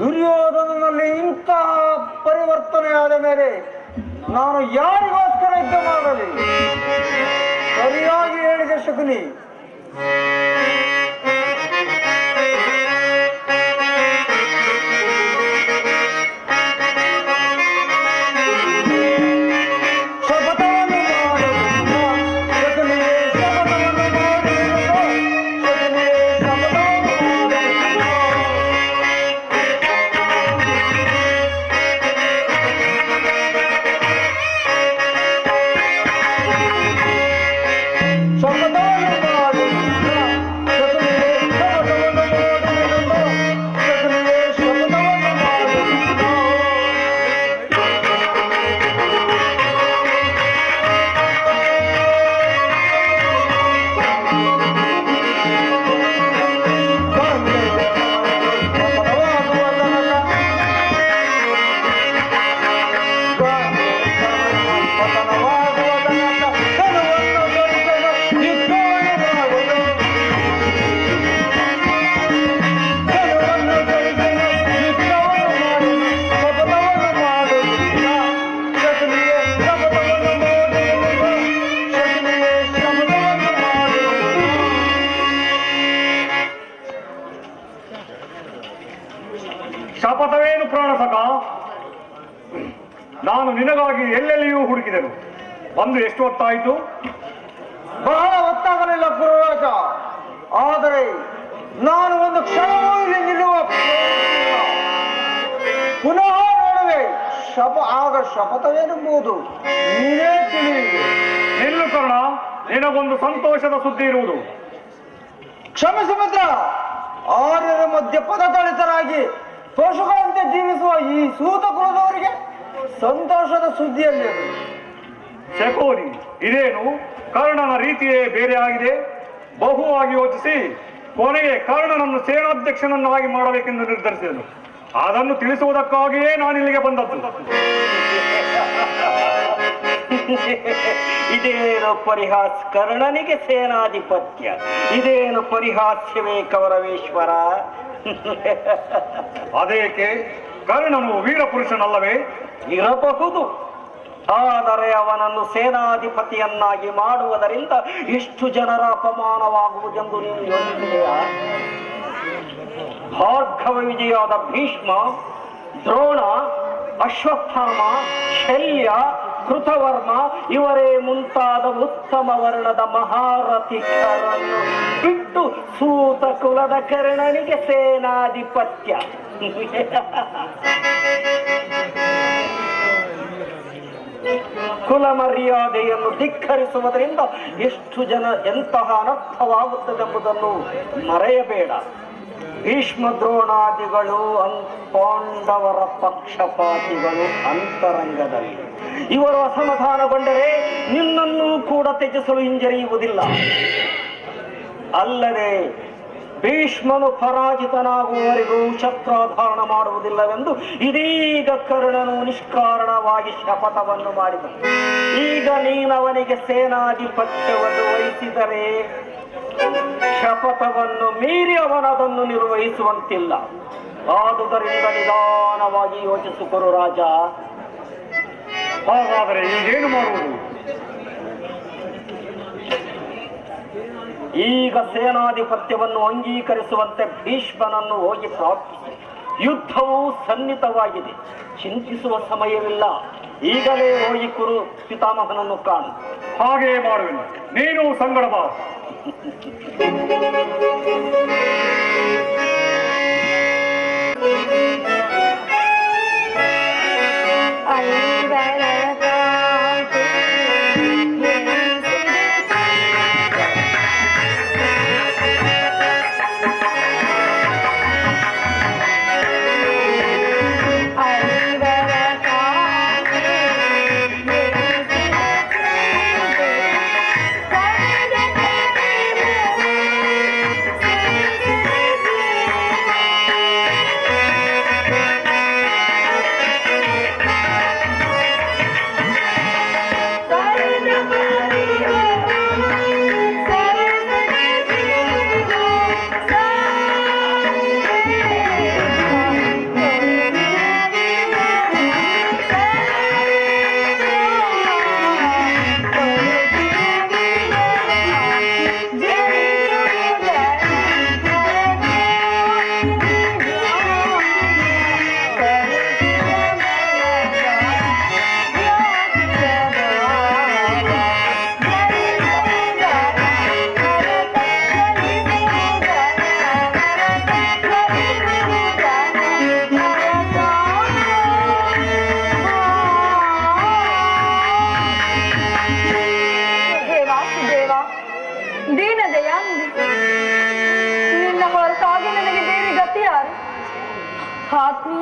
ದುರ್ಯೋಧನನಲ್ಲಿ ಇಂತಹ ಪರಿವರ್ತನೆ ಆದ ಮೇಲೆ ನಾನು ಯಾರಿಗೋಸ್ಕರ ಯುದ್ಧ ಮಾಡಲಿ? ಸರಿಯಾಗಿ ಹೇಳಿದೆ ಶಕುನಿ. ಶಪಥವೇನು ಪ್ರಾಣಸಖ? ನಾನು ನಿನಗಾಗಿ ಎಲ್ಲೆಲ್ಲಿಯೂ ಹುಡುಕಿದೆನು. ಬಂದು ಎಷ್ಟು ಹೊತ್ತಾಯಿತು? ಬಹಳ ಹೊತ್ತಾಗಲಿಲ್ಲ ಗುರುರಾಜ. ಆದರೆ ನಾನು ಒಂದು ಕ್ಷಣವೂ ಇಲ್ಲಿ ನಿಲ್ಲುವ ಪ್ರಯತ್ನ ಪುನಃ ನೋಡುವೆ. ಆಗ ಶಪಥವೇನೆಂಬುದು ನೀನೇ ತಿಳಿಯುವೆ. ನಿಲ್ಲು ಕರ್ಣ, ನಿನಗೊಂದು ಸಂತೋಷದ ಸುದ್ದಿ ಇರುವುದು. ಕ್ಷಮಿಸು ಮಿತ್ರ. ಆರ್ಯರ ಮಧ್ಯೆ ಪದದಳಿತರಾಗಿ ಪಶುಗಳಂತೆ ಜೀವಿಸುವ ಈ ಸೂತ ಕುಲದವರಿಗೆ ಸಂತೋಷದ ಸುದ್ದಿಯಲ್ಲಿ ಶಕುನಿ, ಇದೇನು ಕರ್ಣನ ರೀತಿಯೇ ಬೇರೆ ಆಗಿದೆ. ಬಹುವಾಗಿ ಯೋಚಿಸಿ ಕೊನೆಗೆ ಕರ್ಣನನ್ನು ಸೇನಾಧ್ಯಕ್ಷನನ್ನಾಗಿ ಮಾಡಬೇಕೆಂದು ನಿರ್ಧರಿಸಿದನು. ಅದನ್ನು ತಿಳಿಸುವುದಕ್ಕಾಗಿಯೇ ನಾನು ಇಲ್ಲಿಗೆ ಬಂದದ್ದು. ಇದೇನು ಪರಿಹಾಸ ಕರ್ಣನಿಗೆ ಸೇನಾಧಿಪತ್ಯ? ಇದೇನು ಪರಿಹಾಸ್ಯವೇ ಕೌರವೇಶ್ವರ? ಅದೇಕೆ? ಕರ್ಣನು ವೀರಪುರುಷನಲ್ಲವೇ? ಇರಬಹುದು. ಆದರೆ ಅವನನ್ನು ಸೇನಾಧಿಪತಿಯನ್ನಾಗಿ ಮಾಡುವುದರಿಂದ ಎಷ್ಟು ಜನರ ಅಪಮಾನವಾಗುವುದೆಂದು ನೀನು ಯೋಚಿಸಿದೆಯಾ? ಭಾರ್ಗವ ವಿಜಯಾದ ಭೀಷ್ಮ, ದ್ರೋಣ, ಅಶ್ವತ್ಥಾಮ, ಶಲ್ಯ, ಕೃತವರ್ಮ ಇವರೇ ಮುಂತಾದ ಉತ್ತಮ ವರ್ಣದ ಮಹಾರಥಿಕರನ್ನು ಬಿಟ್ಟು ಸೂತ ಕುಲದ ಕರ್ಣನಿಗೆ ಸೇನಾಧಿಪತ್ಯ. ಕುಲ ಮರ್ಯಾದೆಯನ್ನು ಧಿಕ್ಕರಿಸುವುದರಿಂದ ಎಷ್ಟು ಜನ ಎಂತಹ ಅನರ್ಥವಾಗುತ್ತದೆಂಬುದನ್ನು ಮರೆಯಬೇಡ. ಭೀಷ್ಮ ದ್ರೋಣಾದಿಗಳು ಪಾಂಡವರ ಪಕ್ಷಪಾತಿಗಳು ಅಂತರಂಗದಲ್ಲಿ. ಇವರು ಅಸಮಾಧಾನಗೊಂಡರೆ ನಿನ್ನನ್ನು ಕೂಡ ತ್ಯಜಿಸಲು ಹಿಂಜರಿಯುವುದಿಲ್ಲ. ಅಲ್ಲದೆ ಭೀಷ್ಮನು ಪರಾಜಿತನಾಗುವವರೆಗೂ ಶಸ್ತ್ರಾಧಾರಣ ಮಾಡುವುದಿಲ್ಲವೆಂದು ಇದೀಗ ಕರ್ಣನು ನಿಷ್ಕಾರಣವಾಗಿ ಶಪಥವನ್ನು ಮಾಡಿದನು. ಈಗ ನೀನವನಿಗೆ ಸೇನಾಧಿಪತ್ಯವನ್ನು ವಹಿಸಿದರೆ ಶಪಥವನ್ನು ಮೀರಿ ಅವನದನ್ನು ನಿರ್ವಹಿಸುವಂತಿಲ್ಲ. ಆದುದರಿಂದ ನಿಧಾನವಾಗಿ ಯೋಚಿಸಿಕೊರು ರಾಜ. ಹಾಗಾದರೆ ಈಗೇನು ಮಾಡುವುದು? ಈಗ ಸೇನಾಧಿಪತ್ಯವನ್ನು ಅಂಗೀಕರಿಸುವಂತೆ ಭೀಷ್ಮನನ್ನು ಹೋಗಿ ಪ್ರಾರ್ಥಿಸಿ. ಯುದ್ಧವು ಸನ್ನಿಹಿತವಾಗಿದೆ, ಚಿಂತಿಸುವ ಸಮಯವಿಲ್ಲ. ಈಗಲೇ ಹೋಗಿ ಕುರು ಪಿತಾಮಹನನ್ನು ಕಾಣು. ಹಾಗೆಯೇ ಮಾಡುವೆನು. ನೀನು ಸಂಗಡ ಬಾ.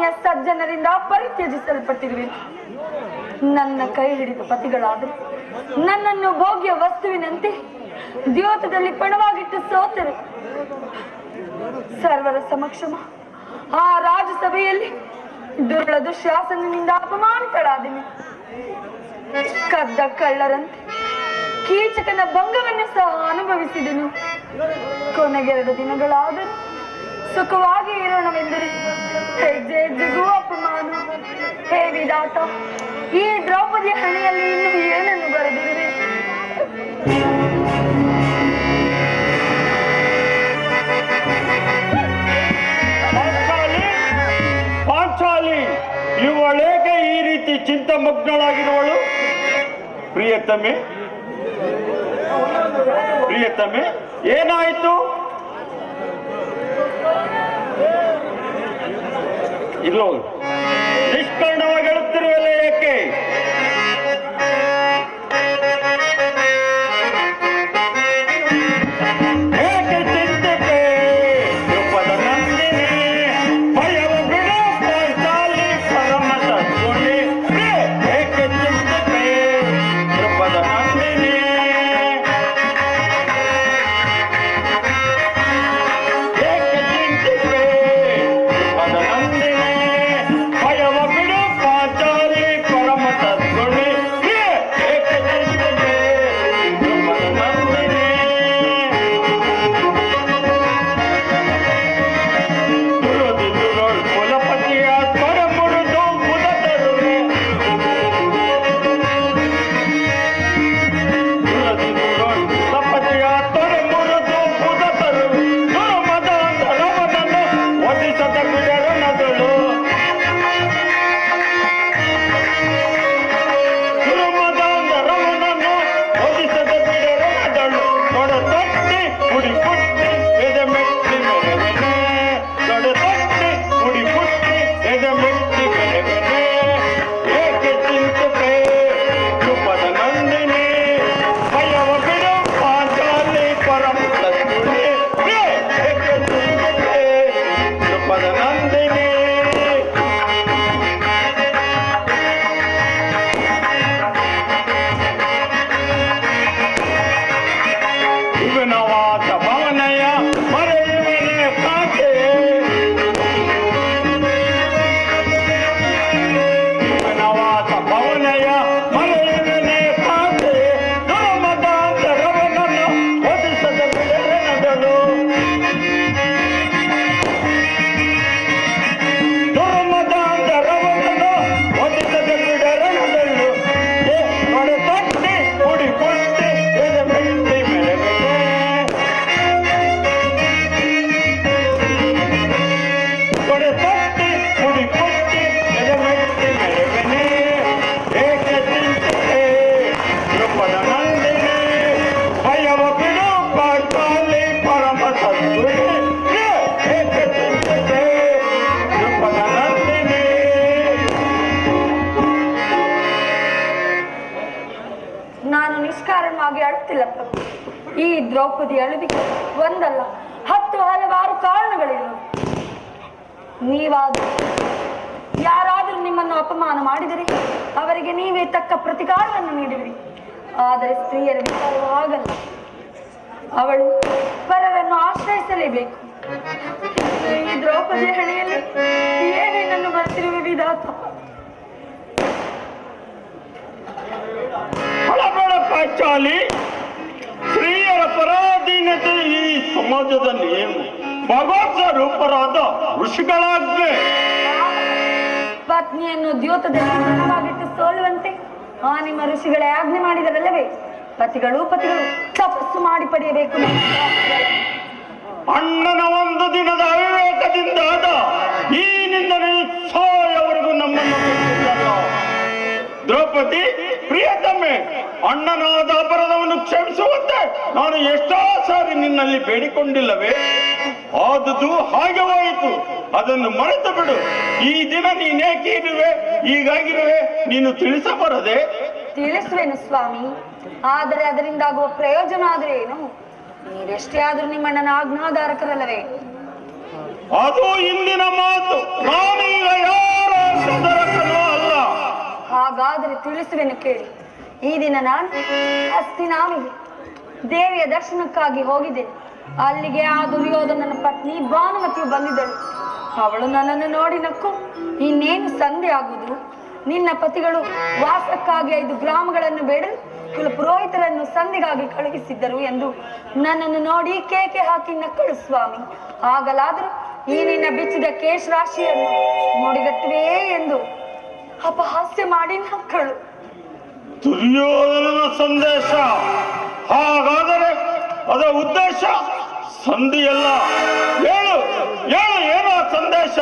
ಆತ್ಮೀಯ ಸಜ್ಜನರಿಂದ ಪರಿತ್ಯಜಿಸಲ್ಪಟ್ಟಿರುವೆ. ನನ್ನ ಕೈ ಹಿಡಿದ ಪತಿಗಳಾದರು ನನ್ನನ್ನು ಭೋಗ್ಯ ವಸ್ತುವಿನಂತೆ ದ್ಯೋತದಲ್ಲಿ ಪಣವಾಗಿಟ್ಟು ಸೋತರು. ಸರ್ವರ ಸಮಕ್ಷಮ ಆ ರಾಜಸಭೆಯಲ್ಲಿ ದುರ್ಳ ದುಶ್ಯಾಸನದಿಂದ ಅಪಮಾನಿತಳಾದೆನು. ಕದ್ದ ಕಳ್ಳರಂತೆ ಕೀಚಕನ ಭಂಗವನ್ನು ಸಹ ಅನುಭವಿಸಿದನು. ಕೊನೆಗೆರಡು ದಿನಗಳಾದರೂ ಸುಖವಾಗಿ ಇರೋಣವೆಂದರೆ ಹೆಜ್ಜೆ ಹೆಜ್ಜೆಗೂ ಅಪಮಾನ. ಹೇ ವಿಧಾತ, ಈ ದ್ರೌಪದಿಯ ಹಣೆಯಲ್ಲಿ ಇನ್ನು ಏನನ್ನು ಬರೆದಿರುವೆ? ಪಾಂಚಾಲಿ, ಇವಳೇಕೆ ಈ ರೀತಿ ಚಿಂತಮಗ್ನಳಾಗಿರುವಳು? ಪ್ರಿಯತಮೆ ಪ್ರಿಯತಮೆ, ಏನಾಯಿತು? ಇಲ್ಲೋ ನಿಷ್ಕರ್ಣವಾಗಿ ಹೇಳುತ್ತಿರುವಲ್ಲ, ಏಕೆ? ಏಕೆ ಚಿಂತಿತೆ ರೂಪದ ನಂದಿನಿ? ಭಯವ ಬಿಡು ಪಾಂಚಾಲಿ ಪರಮ ಸದ್ಗುಣಿ. ಏಕೆ ಚಿಂತಿತೆ ರೂಪದ ನಂದಿನಿ? ಏಕೆ ಚಿಂತಿತೆ ರೂಪದ ನಂದಿನಿ? ಭಯವ ಬಿಡು ಪಾಂಚಾಲಿ ಪರಮ ಸದ್ಗುಣಿ. ಏಕೆ ಚಿಂತಿತೆ ರೂಪದ ನಂದಿನಿ? ದುರದಿ ದುರೋಳ್ ಕುಲಪತಿಯ ತೊಡೆ ಮುರಿದು ಮುದ ತರುವೆ. ದುರದಿ ದುರೋಳ್ ಕುಲಪತಿಯ ತೊಡೆ ಮುರಿದು ಮುದ ತರುವೆ. ದುರ್ಮದ ರವನನ್ನು ವಧಿಸದ ಬಿಡರನದಳು. ದುರ್ಮದ ರವನನ್ನು ವಧಿಸದ ಬಿಡರನದಳು. ತೊಡೆ ತಟ್ಟಿ ಕುಡಿ ಪುಟ್ಟಿ ಎದೆ ಮೆಟ್ಟಿ ಮೆರವೆನೆ. ತೊಡೆ ತಟ್ಟಿ ಕುಡಿ ಪುಟ್ಟಿ ಎದೆ ಮೆಟ್ಟಿ ಮೆರವೆನೆ. ಏಕೆ ಚಿಂತಿತೆ ರೂಪದ ನಂದಿನಿ? ಭಯವ ಬಿಡು ಪಾಂಚಾಲಿ ಪರಮ ಸದ್ಗುಣಿ. ಏಕೆ ಚಿಂತಿತೆ ರೂಪದ ನಂದಿನಿ? ಇವನವಾದ ಭವನಯ ಮರೆಯುವನೆ ಕಾಕೆ. ಇವನವಾದ ಭವನಯ ಮರೆಯುವನೆ ಕಾಕೆ. ದುರ್ಮದಾಂತ ರವನನ್ನು ವಧಿಸದ ಬಿಡರನದಳು. ದುರ್ಮದಾಂತ ರವನನ್ನು ವಧಿಸದ ಬಿಡರನದಳು. ತೊಡೆ ತಟ್ಟಿ ಕುಡಿ ಪುಟ್ಟಿ ಎದೆ ಮೆಟ್ಟಿ ಮೆರವೆನೆ. ತೊಡೆ ತಟ್ಟಿ ಕುಡಿ ಪುಟ್ಟಿ ಎದೆ ಮೆಟ್ಟಿ ಮೆರವೆನೆ. ಏಕೆ ಚಿಂತಿತೆ ರೂಪದ ನಂದಿನಿ? ಭಯವ ಬಿಡು ಪಾಂಚಾಲಿ ಪರಮ ಸದ್ಗುಣಿ. ಏಕೆ ಚಿಂತಿತೆ ರೂಪದ ನಂದಿನಿ? ನಾನು ನಿಷ್ಕಾರಣವಾಗಿ ಅಳುತ್ತಿಲ್ಲ ಪ್ರಭು. ಈ ದ್ರೌಪದಿ ಅಳುವಿಗೆ ಒಂದಲ್ಲ 10 ಹಲವಾರು ಕಾರಣಗಳಿವೆ. ನೀವಾದರೂ ಯಾರಾದರೂ ನಿಮ್ಮನ್ನು ಅಪಮಾನ ಮಾಡಿದರೆ ಅವರಿಗೆ ನೀವೇ ತಕ್ಕ ಪ್ರತಿಕಾರವನ್ನು ನೀಡಿದಿರಿ. ಆದರೆ ಸ್ತ್ರೀಯರ ವಿಚಾರವೂ ಹಾಗಲ್ಲ. ಅವಳು ಪರರನ್ನು ಆಶ್ರಯಿಸಲೇಬೇಕು. ಈ ದ್ರೌಪದಿಯ ಹಣೆಯಲ್ಲಿ ಏನೇನನ್ನು ಬರ್ತಿರುವೆ ವಿಧಾತ? ಹಳಬಳ ಪಾಂಚಾಲಿ, ಸ್ತ್ರೀಯರ ಪರಾಧೀನತೆ ಈ ಸಮಾಜದ ನಿಯಮ. ಭಗವತ್ ರೂಪರಾದ ಋಷಿಗಳಾಜ್ಞೆ. ಪತ್ನಿಯನ್ನು ದ್ಯೋತದಲ್ಲಿ ಪಣವಾಗಿಟ್ಟು ಸೋಲುವಂತೆ ಆ ನಿಮ್ಮ ಋಷಿಗಳೇ ಆಜ್ಞೆ ಮಾಡಿದರಲ್ಲವೇ? ಪತಿಗಳು ತಪಸ್ಸು ಮಾಡಿ ಪಡೆಯಬೇಕು. ಅಣ್ಣನ ಒಂದು ದಿನದ ಅವಿವೇಕದಿಂದಾದ ಈ ನಿಂದನೆ ಸಾಯವರೆಗೂ ನಮ್ಮನ್ನು ಬಿಟ್ಟಿದ್ದಲ್ಲ. ದ್ರೌಪದಿ, ಪ್ರಿಯತಮೆ, ಅಣ್ಣನಾದ ಅಪರಾಧವನ್ನು ಕ್ಷಮಿಸುವಂತೆ ನಾನು ಎಷ್ಟೋ ಸಾರಿ ನಿನ್ನಲ್ಲಿ ಬೇಡಿಕೊಂಡಿಲ್ಲವೇ? ಆದುದು ಹಾಗೆ ಹೋಯಿತು. ಅದನ್ನು ಮರೆತು ಬಿಡು. ಈ ದಿನ ನೀನೇಕೆ ಇರುವೆ, ಹೀಗಾಗಿರುವೆ ನೀನು ತಿಳಿಸಬಾರದೆ? ತಿಳಿಸುವೆನು ಸ್ವಾಮಿ, ಆದರೆ ಅದರಿಂದಾಗುವ ಪ್ರಯೋಜನ ಆದ್ರೆ ಏನು? ನೀವೆಷ್ಟೇ ಆದ್ರೂ ನಿಮ್ಮಣ್ಣನ ಆಜ್ಞಾಧಾರಕರಲ್ಲವೇ? ಅದು ಇಂದಿನ ಮಾತು. ನಾನೀಗ ಯಾರ ಸುಂದರಕನೂ ಅಲ್ಲ. ಹಾಗಾದರೆ ತಿಳಿಸುವೆನು ಕೇಳಿ. ಈ ದಿನ ನಾನು ಹಸ್ತಿನಾವಿಗೆ ದೇವಿಯ ದರ್ಶನಕ್ಕಾಗಿ ಹೋಗಿದ್ದೇನೆ. ಅಲ್ಲಿಗೆ ಆ ದುರ್ಯೋಧನನ ಪತ್ನಿ ಭಾನುಮತಿಯು ಬಂದಿದ್ದಳು. ಅವಳು ನನ್ನನ್ನು ನೋಡಿ ನಕ್ಕು, ಇನ್ನೇನು ಸಂಧಿ ಆಗುವುದು, ನಿನ್ನ ಪತಿಗಳು ವಾಸಕ್ಕಾಗಿ 5 ಗ್ರಾಮಗಳನ್ನು ಬೇಡಲು ಕುಲಪುರೋಹಿತರನ್ನು ಸಂಧಿಗಾಗಿ ಕಳುಹಿಸಿದ್ದರು ಎಂದು ನನ್ನನ್ನು ನೋಡಿ ಕೇಕೆ ಹಾಕಿ ನಕ್ಕಳು ಸ್ವಾಮಿ. ಆಗಲಾದರೂ ಈ ನಿನ್ನ ಬಿಚ್ಚಿದ ಕೇಶ್ ರಾಶಿಯನ್ನು ಮುಡಿಗಟ್ಟುವೆ ಎಂದು ಅಪಹಾಸ್ಯ ಮಾಡಿ ನಕ್ಕಳು. ದುರ್ಯೋಧನನ ಸಂದೇಶ. ಹಾಗಾದರೆ ಅದರ ಉದ್ದೇಶ ಸಂಧಿಯಲ್ಲ. ಹೇಳು ಹೇಳು, ಏನು ಆ ಸಂದೇಶ?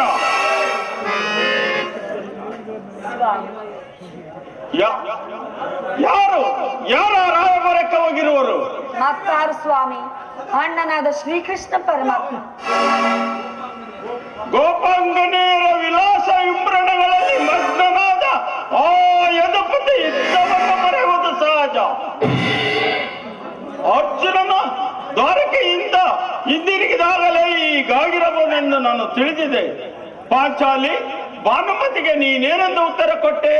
ಯಾರು ಯಾರ ರಾಯಭಾರಕ್ಕೆ ಹೋಗಿರುವರು? ಮತ್ತಾರು ಸ್ವಾಮಿ, ಅಣ್ಣನಾದ ಶ್ರೀಕೃಷ್ಣ ಪರಮಾತ್ಮ. ಗೋಪಾಂಗನೆಯರ ವಿಲಾಸ ವಿಮ್ರಣಗಳಲ್ಲಿ ಮಗ್ನನಾದ ಆ ಯದುಪತಿ ಯುದ್ಧವನ್ನು ಮರೆಯುವುದು ಸಹಜ. ಅರ್ಜುನನ ದ್ವಾರಕೆಯಿಂದ ಹಿಂದಿರುಗಿದಾಗಲೇ ಹೀಗಾಗಿರಬಹುದೆಂದು ನಾನು ತಿಳಿದಿದೆ. ಪಾಂಚಾಲಿ, ಭಾನುಮತಿಗೆ ನೀನೇನೆಂದು ಉತ್ತರ ಕೊಟ್ಟೆ?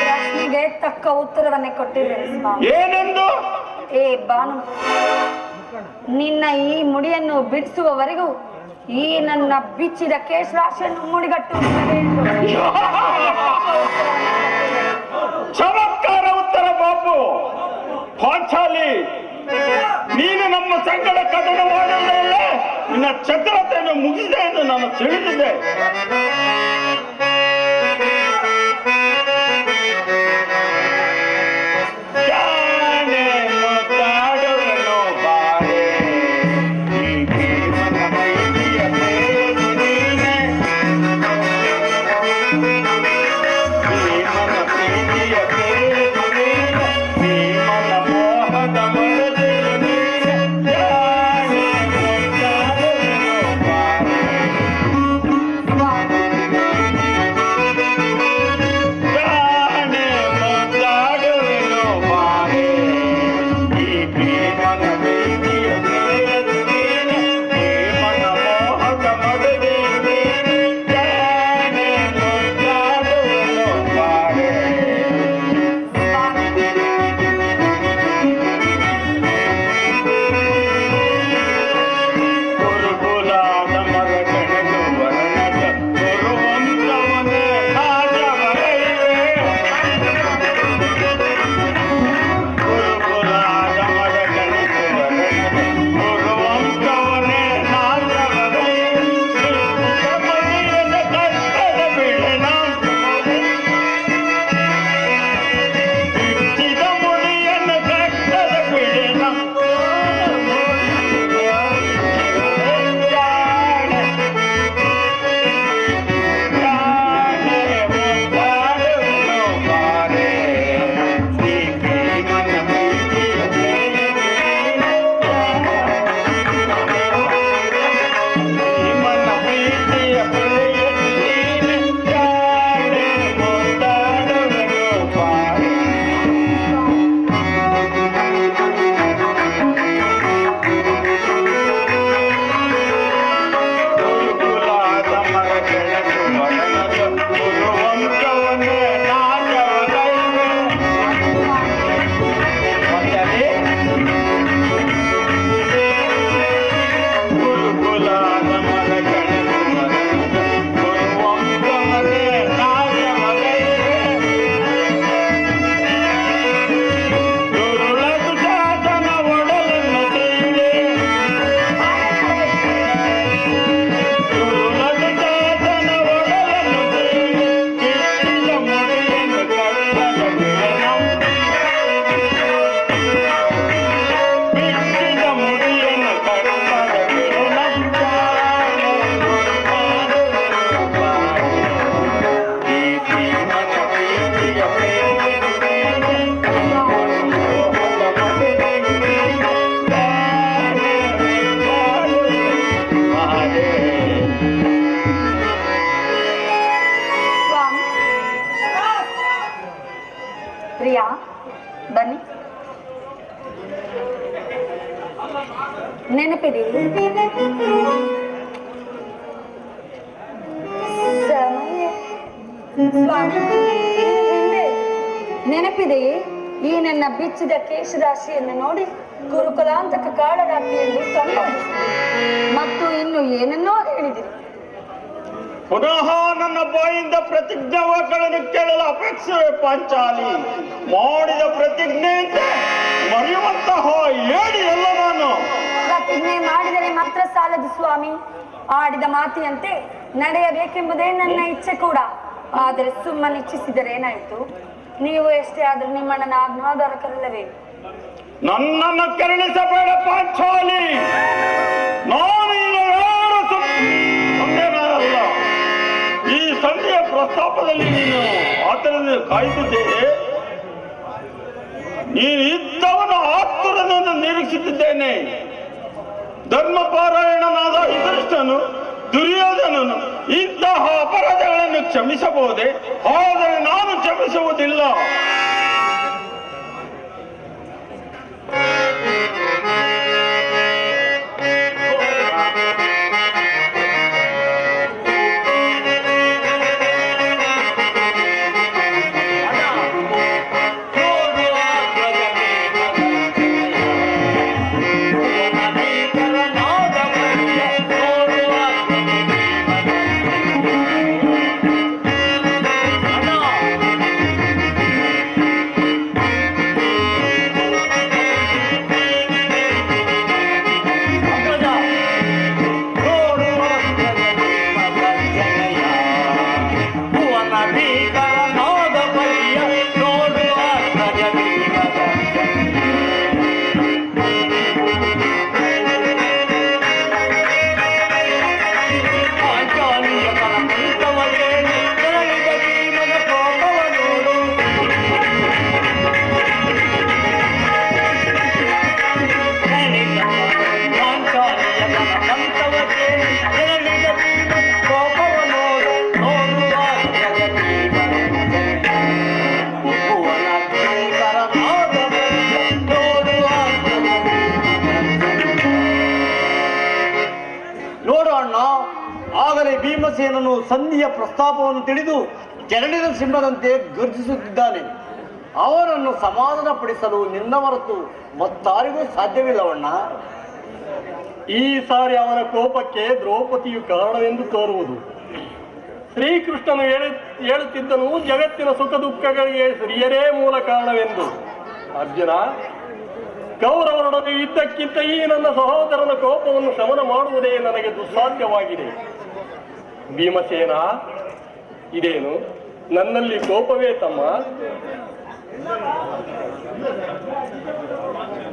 ಪ್ರಶ್ನೆಗೆ ತಕ್ಕ ಉತ್ತರವನ್ನೇ ಕೊಟ್ಟಿದ್ದೇನೆ ಸ್ವಾಮಿ. ಏನೆಂದು? ಏ ಭಾನುಮತಿ, ನಿನ್ನ ಈ ಮುಡಿಯನ್ನು ಬಿಡಿಸುವವರೆಗೂ ಈ ನನ್ನ ಬಿಚ್ಚಿದ ಕೇಶರಾಶಿಯನ್ನು ಮುಡಿಗಟ್ಟುತ್ತದೆ ಎಂದು ಚಮತ್ಕಾರ ಉತ್ತರ ಬಾಬು. ಪಾಂಚಾಲಿ, ನೀನು ನಮ್ಮ ಸಂಕಟ ಕದನ ಮಾಡುವುದರಲ್ಲೇ ನಿನ್ನ ಚತುರತೆಯನ್ನು ಮುಗಿಸಿದೆ ಎಂದು ನಾನು ತಿಳಿದಿದ್ದೆ. ಪ್ರಿಯಾ, ಬನ್ನಿ. ನೆನಪಿದೆ ಸ್ವಾಮಿ, ಹಿಂದೆ ನೆನಪಿದೆಯೇ? ಈ ನನ್ನ ಬಿಚ್ಚಿದ ಕೇಶರಾಶಿಯನ್ನು ನೋಡಿ ಗುರುಕುಲಾಂತಕ ಕಾಳರಾತ್ರಿ ಎಂದು ಸಂಬೋಧಿಸಿದೆ ಮತ್ತು ಇನ್ನು ಏನನ್ನೋ ಹೇಳಿದಿರಿ. ಪುನಃ ನನ್ನ ಬಾಯಿಂದ ಪ್ರತಿಜ್ಞಾವಾಕ್ಯಗಳನ್ನು ಕೇಳಲು ಅಪೇಕ್ಷೆ ಪಾಂಚಾಲಿ. ಮಾಡಿದ ಪ್ರತಿಜ್ಞೆ ಮರೆಯುವಂತಹ ಹೇಳಿ ಎಲ್ಲ ನಾನು ಪ್ರತಿಜ್ಞೆ ಮಾಡಿದರೆ ಮಾತ್ರ ಸಾಲದು ಸ್ವಾಮಿ. ಆಡಿದ ಮಾತಿನಂತೆ ನಡೆಯಬೇಕೆಂಬುದೇ ನನ್ನ ಇಚ್ಛೆ ಕೂಡ. ಆದರೆ ಸುಮ್ಮನೆ ಇಚ್ಛಿಸಿದರೆ ಏನಾಯಿತು? ನೀವು ಎಷ್ಟೇ ಆದ್ರೂ ನಿಮ್ಮಣ್ಣನ ಆಜ್ಞಾಧಾರಕರಲ್ಲವೇ? ನನ್ನನ್ನು ಕೆರಳಿಸಬೇಡ ಪಾಂಚಾಲಿ. ನಾನು ಈಗ ಯಾರ ಸಂದೇಹನಲ್ಲ. ಈ ಸಂಧಿಯ ಪ್ರಸ್ತಾಪದಲ್ಲಿ ನೀನು ಆತನನ್ನು ಕಾಯ್ದಿದ್ದೆ. ನೀನು ಇದ್ದವನ ಆತುರನನ್ನು ನಿರೀಕ್ಷಿಸಿದ್ದೇನೆ. ಧರ್ಮಪಾರಾಯಣನಾದ ಯುಧಿಷ್ಠನು, ದುರ್ಯೋಧನನು ಇಂತಹ ಅಪರಾಧಗಳನ್ನು ಕ್ಷಮಿಸಬಹುದೇ? ಆದರೆ ನಾನು ಕ್ಷಮಿಸುವುದಿಲ್ಲ. ಭೀಮಸೇನನು ಸಂಧಿಯ ಪ್ರಸ್ತಾಪವನ್ನು ತಿಳಿದು ಕೆರಳಿದ ಸಿಂಹದಂತೆ ಗರ್ಜಿಸುತ್ತಿದ್ದಾನೆ. ಅವನನ್ನು ಸಮಾಧಾನಪಡಿಸಲು ನಿನ್ನ ಹೊರತು ಮತ್ತಾರಿಗೂ ಸಾಧ್ಯವಿಲ್ಲವಣ್ಣ. ಈ ಸಾರಿ ಅವನ ಕೋಪಕ್ಕೆ ದ್ರೌಪದಿಯು ಕಾರಣವೆಂದು ತೋರುವುದು. ಶ್ರೀಕೃಷ್ಣನು ಹೇಳುತ್ತಿದ್ದನು, ಜಗತ್ತಿನ ಸುಖ ದುಃಖಗಳಿಗೆ ಸ್ತ್ರೀಯರೇ ಮೂಲ ಕಾರಣವೆಂದು. ಅರ್ಜುನ, ಕೌರವರೊಡನೆ ಯುದ್ಧಕ್ಕಿಂತ ಈ ನನ್ನ ಸಹೋದರನ ಕೋಪವನ್ನು ಶಮನ ಮಾಡುವುದೇ ನನಗೆ ದುಸ್ಸಾಧ್ಯವಾಗಿದೆ. ಭೀಮಸೇನ, ಇದೇನು ನನ್ನಲ್ಲಿ ಕೋಪವೇ ತಮ್ಮ?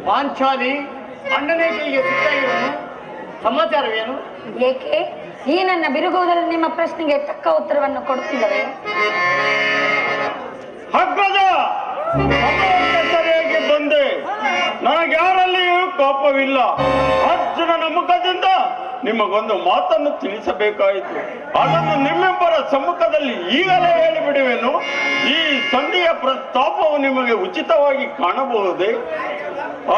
ಪಾಂಚಾಲಿ, ಅಣ್ಣನೇ ಕೈಗೆ ಸಿಕ್ಕಾಗಿರುವನು, ಸಮಾಚಾರವೇನು? ಏಕೆ ಈ ನನ್ನ ಬಿರುಗುವುದರಲ್ಲಿ ನಿಮ್ಮ ಪ್ರಶ್ನೆಗೆ ತಕ್ಕ ಉತ್ತರವನ್ನು ಕೊಡುತ್ತಿಲ್ಲವೇ? ಅಗ್ರಜ, ಸರಿಯಾಗಿ ಬಂದೆ. ನನಗ್ಯಾರಲ್ಲಿಯೂ ಕೋಪವಿಲ್ಲ. ಅರ್ಜುನನ ಮುಖದಿಂದ ನಿಮಗೊಂದು ಮಾತನ್ನು ತಿಳಿಸಬೇಕಾಯಿತು. ಅದನ್ನು ನಿಮ್ಮಿಬ್ಬರ ಸಮ್ಮುಖದಲ್ಲಿ ಈಗಲೇ ಹೇಳಿಬಿಡುವೆನು. ಈ ಸಂಧಿಯ ಪ್ರಸ್ತಾಪವು ನಿಮಗೆ ಉಚಿತವಾಗಿ ಕಾಣಬಹುದೇ?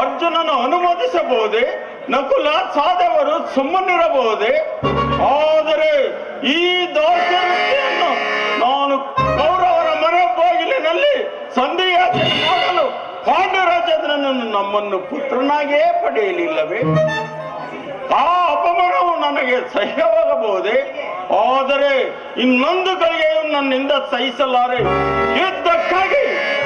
ಅರ್ಜುನನು ಅನುಮೋದಿಸಬಹುದೇ? ನಕುಲ ಸಾಧವರು ಸುಮ್ಮನಿರಬಹುದೇ? ಆದರೆ ಈ ದೌರ್ಜನ್ಯವನ್ನು ನಾನು ಕೌರವರ ಮನೆ ಬಾಗಿಲಿನಲ್ಲಿ ಸಂಧಿಯಾಚನೆ ಮಾಡಲು ಪಾಂಡುರಾಜೇಂದ್ರನನ್ನು ನಮ್ಮನ್ನು ಪುತ್ರನಾಗಿಯೇ ಪಡೆಯಲಿಲ್ಲವೇ? ಆ ಅಪಮಾನವು ನನಗೆ ಸಹ್ಯವಾಗಬಹುದೇ? ಆದರೆ ಇನ್ನೊಂದು ಗಳಿಗೆಯೂ ನನ್ನಿಂದ ಸಹಿಸಲಾರೆ. ಯುದ್ಧಕ್ಕಾಗಿ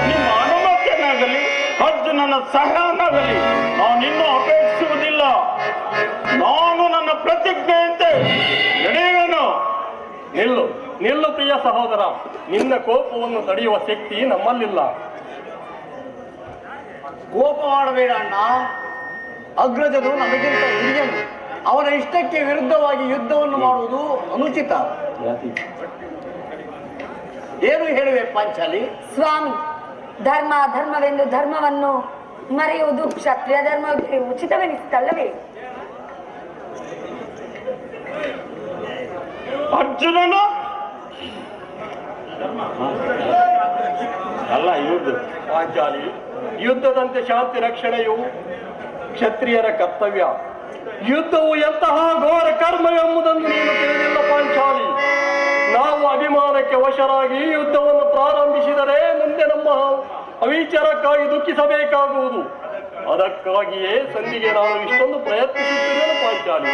ನಿಮ್ಮ ಅನುಮತಿಯನ್ನಾಗಲಿ ಅರ್ಜುನನ ಸಹಾಯನಾಗಲಿ ನಾನಿನ್ನೂ ಅಪೇಕ್ಷಿಸುವುದಿಲ್ಲ. ನಾನು ನನ್ನ ಪ್ರತಿಜ್ಞೆಯಂತೆ ನಡೆಯುವೆನು. ನಿಲ್ಲು ಪ್ರಿಯ ಸಹೋದರ, ನಿನ್ನ ಕೋಪವನ್ನು ತಡೆಯುವ ಶಕ್ತಿ ನಮ್ಮಲ್ಲಿಲ್ಲ. ಕೋಪ ಮಾಡಬೇಡ ಅಣ್ಣ. ಅಗ್ರಜನು ನಮಗಿಂತ ಹಿರಿಯನು. ಅವನ ಇಷ್ಟಕ್ಕೆ ವಿರುದ್ಧವಾಗಿ ಯುದ್ಧವನ್ನು ಮಾಡುವುದು ಅನುಚಿತ. ಏನು ಹೇಳುವೆ ಪಾಂಚಾಲಿ? ಸ್ವಾಮಿ, ಧರ್ಮ ಧರ್ಮವೆಂದು ಧರ್ಮವನ್ನು ಮರೆಯುವುದು ಕ್ಷತ್ರಿಯ ಧರ್ಮಕ್ಕೆ ಉಚಿತವೆನಿಸುತ್ತಲ್ಲವೇ? ಅರ್ಜುನನು ಅಲ್ಲ ಇವ್ರದ್ದು. ಪಾಂಚಾಲಿ, ಯುದ್ಧದಂತೆ ಶಾಂತಿ ರಕ್ಷಣೆಯು ಕ್ಷತ್ರಿಯರ ಕರ್ತವ್ಯ. ಯುದ್ಧವು ಎಂತಹ ಘೋರ ಕರ್ಮ ಎಂಬುದನ್ನು ನೀನು ತಿಳಿದಿಲ್ಲ ಪಾಂಚಾಲಿ. ನಾವು ಅಭಿಮಾನಕ್ಕೆ ವಶರಾಗಿ ಯುದ್ಧವನ್ನು ಪ್ರಾರಂಭಿಸಿದರೆ ಮುಂದೆ ನಮ್ಮ ಅವಿಚಾರಕ್ಕಾಗಿ ದುಃಖಿಸಬೇಕಾಗುವುದು. ಅದಕ್ಕಾಗಿಯೇ ಸಂಧಿಗೆ ನಾನು ಇಷ್ಟೊಂದು ಪ್ರಯತ್ನಿಸುತ್ತಿದ್ದೇನೆ ಪಾಂಚಾಲಿ.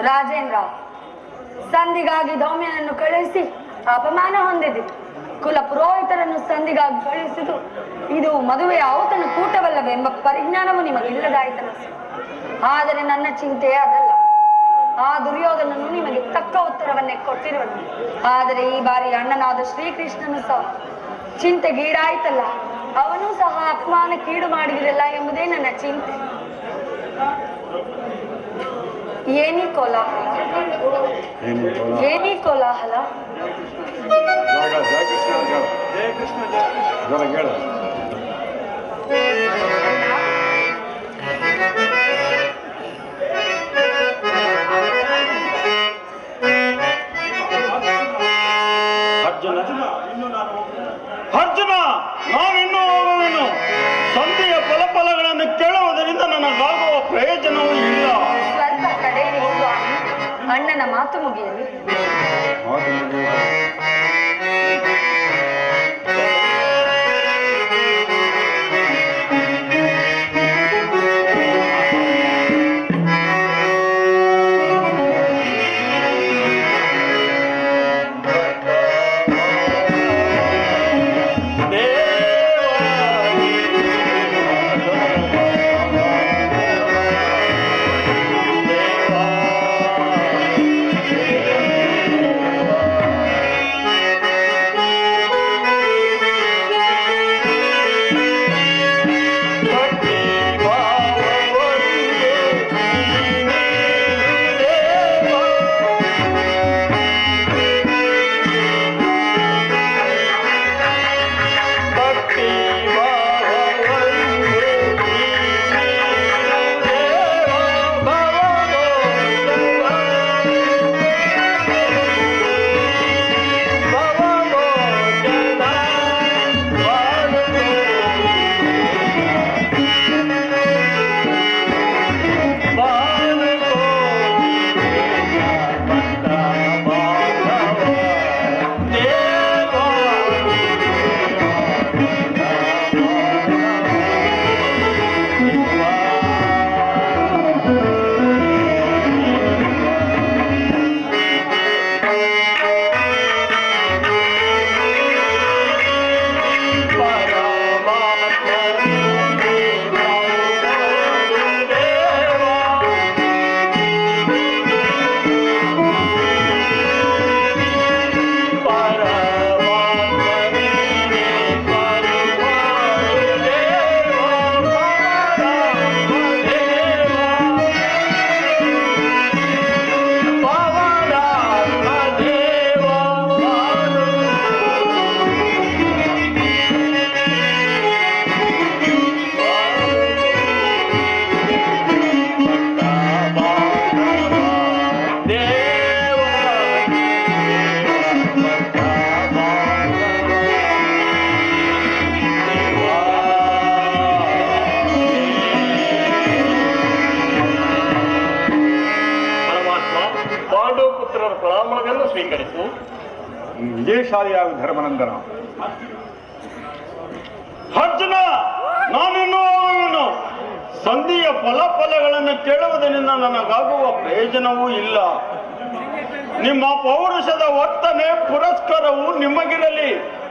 ರಾಜೇಂದ್ರ, ಸಂಧಿಗಾಗಿ ದೌಮ್ಯನನ್ನು ಕಳುಹಿಸಿ ಅಪಮಾನ ಹೊಂದಿದೆ. ಕುಲ ಪುರೋಹಿತರನ್ನು ಸಂಧಿಗಾಗಿ ಕಳುಹಿಸಿದು ಇದು ಮದುವೆಯ ಔತಣ ಕೂಟವಲ್ಲವೆಂಬ ಪರಿಜ್ಞಾನವು ನಿಮಗಿಲ್ಲದಾಯಿತನ. ಆದರೆ ನನ್ನ ಚಿಂತೆ ಅದಲ್ಲ. ಆ ದುರ್ಯೋಧನನು ನಿಮಗೆ ತಕ್ಕ ಉತ್ತರವನ್ನೇ ಕೊಟ್ಟಿರುವನು. ಆದರೆ ಈ ಬಾರಿ ಅಣ್ಣನಾದ ಶ್ರೀಕೃಷ್ಣನು ಸಹ ಚಿಂತೆಗೀಡಾಯ್ತಲ್ಲ, ಅವನು ಸಹ ಅಪಮಾನಕ್ಕೀಡು ಮಾಡಿದಿರಲ್ಲ ಎಂಬುದೇ ನನ್ನ ಚಿಂತೆ. ಏನಿ ಕೋಲಾಹಲ, ಏನಿ ಕೋಲಾಹಲ. ಅರ್ಜುನ, ನಾವಿನ್ನೂ ಹೋಗುವೆನು. ಸಂಧಿಯ ಫಲಫಲಗಳನ್ನು ಕೇಳುವುದರಿಂದ ನನಗಾಗುವ ಪ್ರಯೋಜನವೂ ಇಲ್ಲ. ಸ್ವಲ್ಪ ತಡೆಯಿರಿ ಸ್ವಾಮಿ, ಅಣ್ಣನ ಮಾತು ಮುಗಿಯಲಿ. ಸ್ವೀಕರಿಸು. ವಿಜಯಶಾಲಿಯಾದ ಧರ್ಮನಂದನ. ಅರ್ಜುನ, ನಾನಿನ್ನೂ ಹೋಗುವೆನು. ಸಂಧಿಯ ಫಲಫಲಗಳನ್ನು ಕೇಳುವುದರಿಂದ ನನಗಾಗುವ ಪ್ರಯೋಜನವೂ ಇಲ್ಲ. ನಿಮ್ಮ ಪೌರುಷದ ವರ್ತನೆ ಪುರಸ್ಕಾರವು ನಿಮಗಿರಲಿ.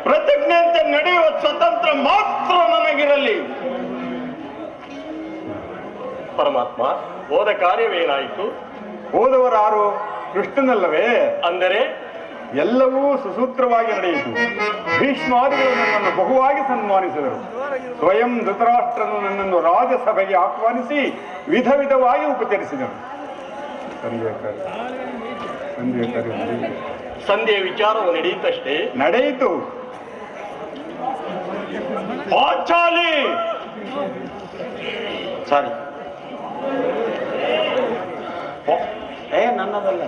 ಪ್ರತಿಜ್ಞೆಯಂತೆ ನಡೆಯುವ ಸ್ವತಂತ್ರ ಮಾತ್ರ ನನಗಿರಲಿ. ಪರಮಾತ್ಮ, ಹೋದ ಕಾರ್ಯವೇನಾಯಿತು? ಹೋದವರಾರು ಕೃಷ್ಣನಲ್ಲವೇ? ಅಂದರೆ ಎಲ್ಲವೂ ಸುಸೂತ್ರವಾಗಿ ನಡೆಯಿತು. ಭೀಷ್ಮಾದಿಗಳು ನನ್ನನ್ನು ಬಹುವಾಗಿ ಸನ್ಮಾನಿಸಿದರು. ಸ್ವಯಂ ಧೃತರಾಷ್ಟ್ರನು ನನ್ನನ್ನು ರಾಜಸಭೆಗೆ ಆಹ್ವಾನಿಸಿ ವಿಧ ವಿಧವಾಗಿ ಉಪಚರಿಸಿದರು. ಸಂಧ್ಯೆ ವಿಚಾರವು ನಡೆಯಿತಷ್ಟೇ. ನಡೆಯಿತು. ಪಾಂಚಾಲಿ, ಸಾರಿ, ನನ್ನದಲ್ಲ,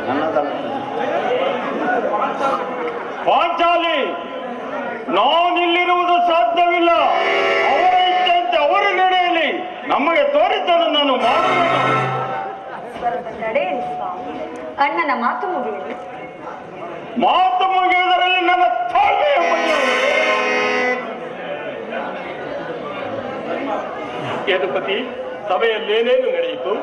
ನನ್ನದಲ್ಲ. ಪಾಂಚಾಲಿ, ನಾನಿಲ್ಲಿರುವುದು ಸಾಧ್ಯವಿಲ್ಲ. ಅವರ ಇಚ್ಛೆಯಂತೆ ಅವರು ನಡೆಯಲಿ. ನಮಗೆ ತೋರಿದ್ದನ್ನು ನಾನು ಮಾಡುವೆನು. ನಡೆಯಿರಿ ಸ್ವಾಮಿ, ಅಣ್ಣನ ಮಾತು ಮುಗಿಯಲಿ. ಮಾತು ಮುಗಿಯುವುದರಲ್ಲಿ ನನ್ನ ತಾಳ್ಮೆಯ ಮುಗಿಯುವುದು. ಯದುಪತಿ, ಸಭೆಯಲ್ಲೇನೇನು ನಡೆಯಿತು?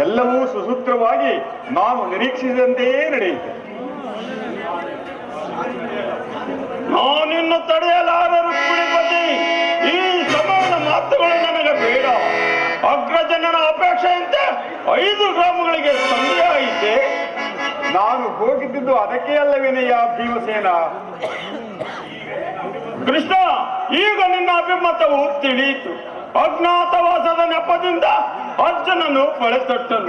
ಎಲ್ಲವೂ ಸುಸೂತ್ರವಾಗಿ ನಾನು ನಿರೀಕ್ಷಿಸಿದಂತೆಯೇ ನಡೆಯಿತು. ನಾನಿನ್ನು ತಡೆಯಲಾರ ರುಕ್ಮಿಣಿಪತಿ. ಈ ಸಮಯದ ಮಾತುಗಳು ನನಗೆ ಬೇಡ. ಅಗ್ರಜನನ ಅಪೇಕ್ಷೆಯಂತೆ 5 ಗ್ರಾಮಗಳಿಗೆ ಸಂದೇಹ ಐತೆ. ನಾನು ಹೋಗಿದ್ದುದು ಅದಕ್ಕೆ ಅಲ್ಲವೇನೆಯ ಭೀಮಸೇನ? ಕೃಷ್ಣ, ಈಗ ನಿನ್ನ ಅಭಿಮತವು ತಿಳಿಯಿತು. ಅಜ್ಞಾತವಾಸದ ನೆಪದಿಂದ ಅರ್ಜುನನು ಬಳೆತಟ್ಟನು.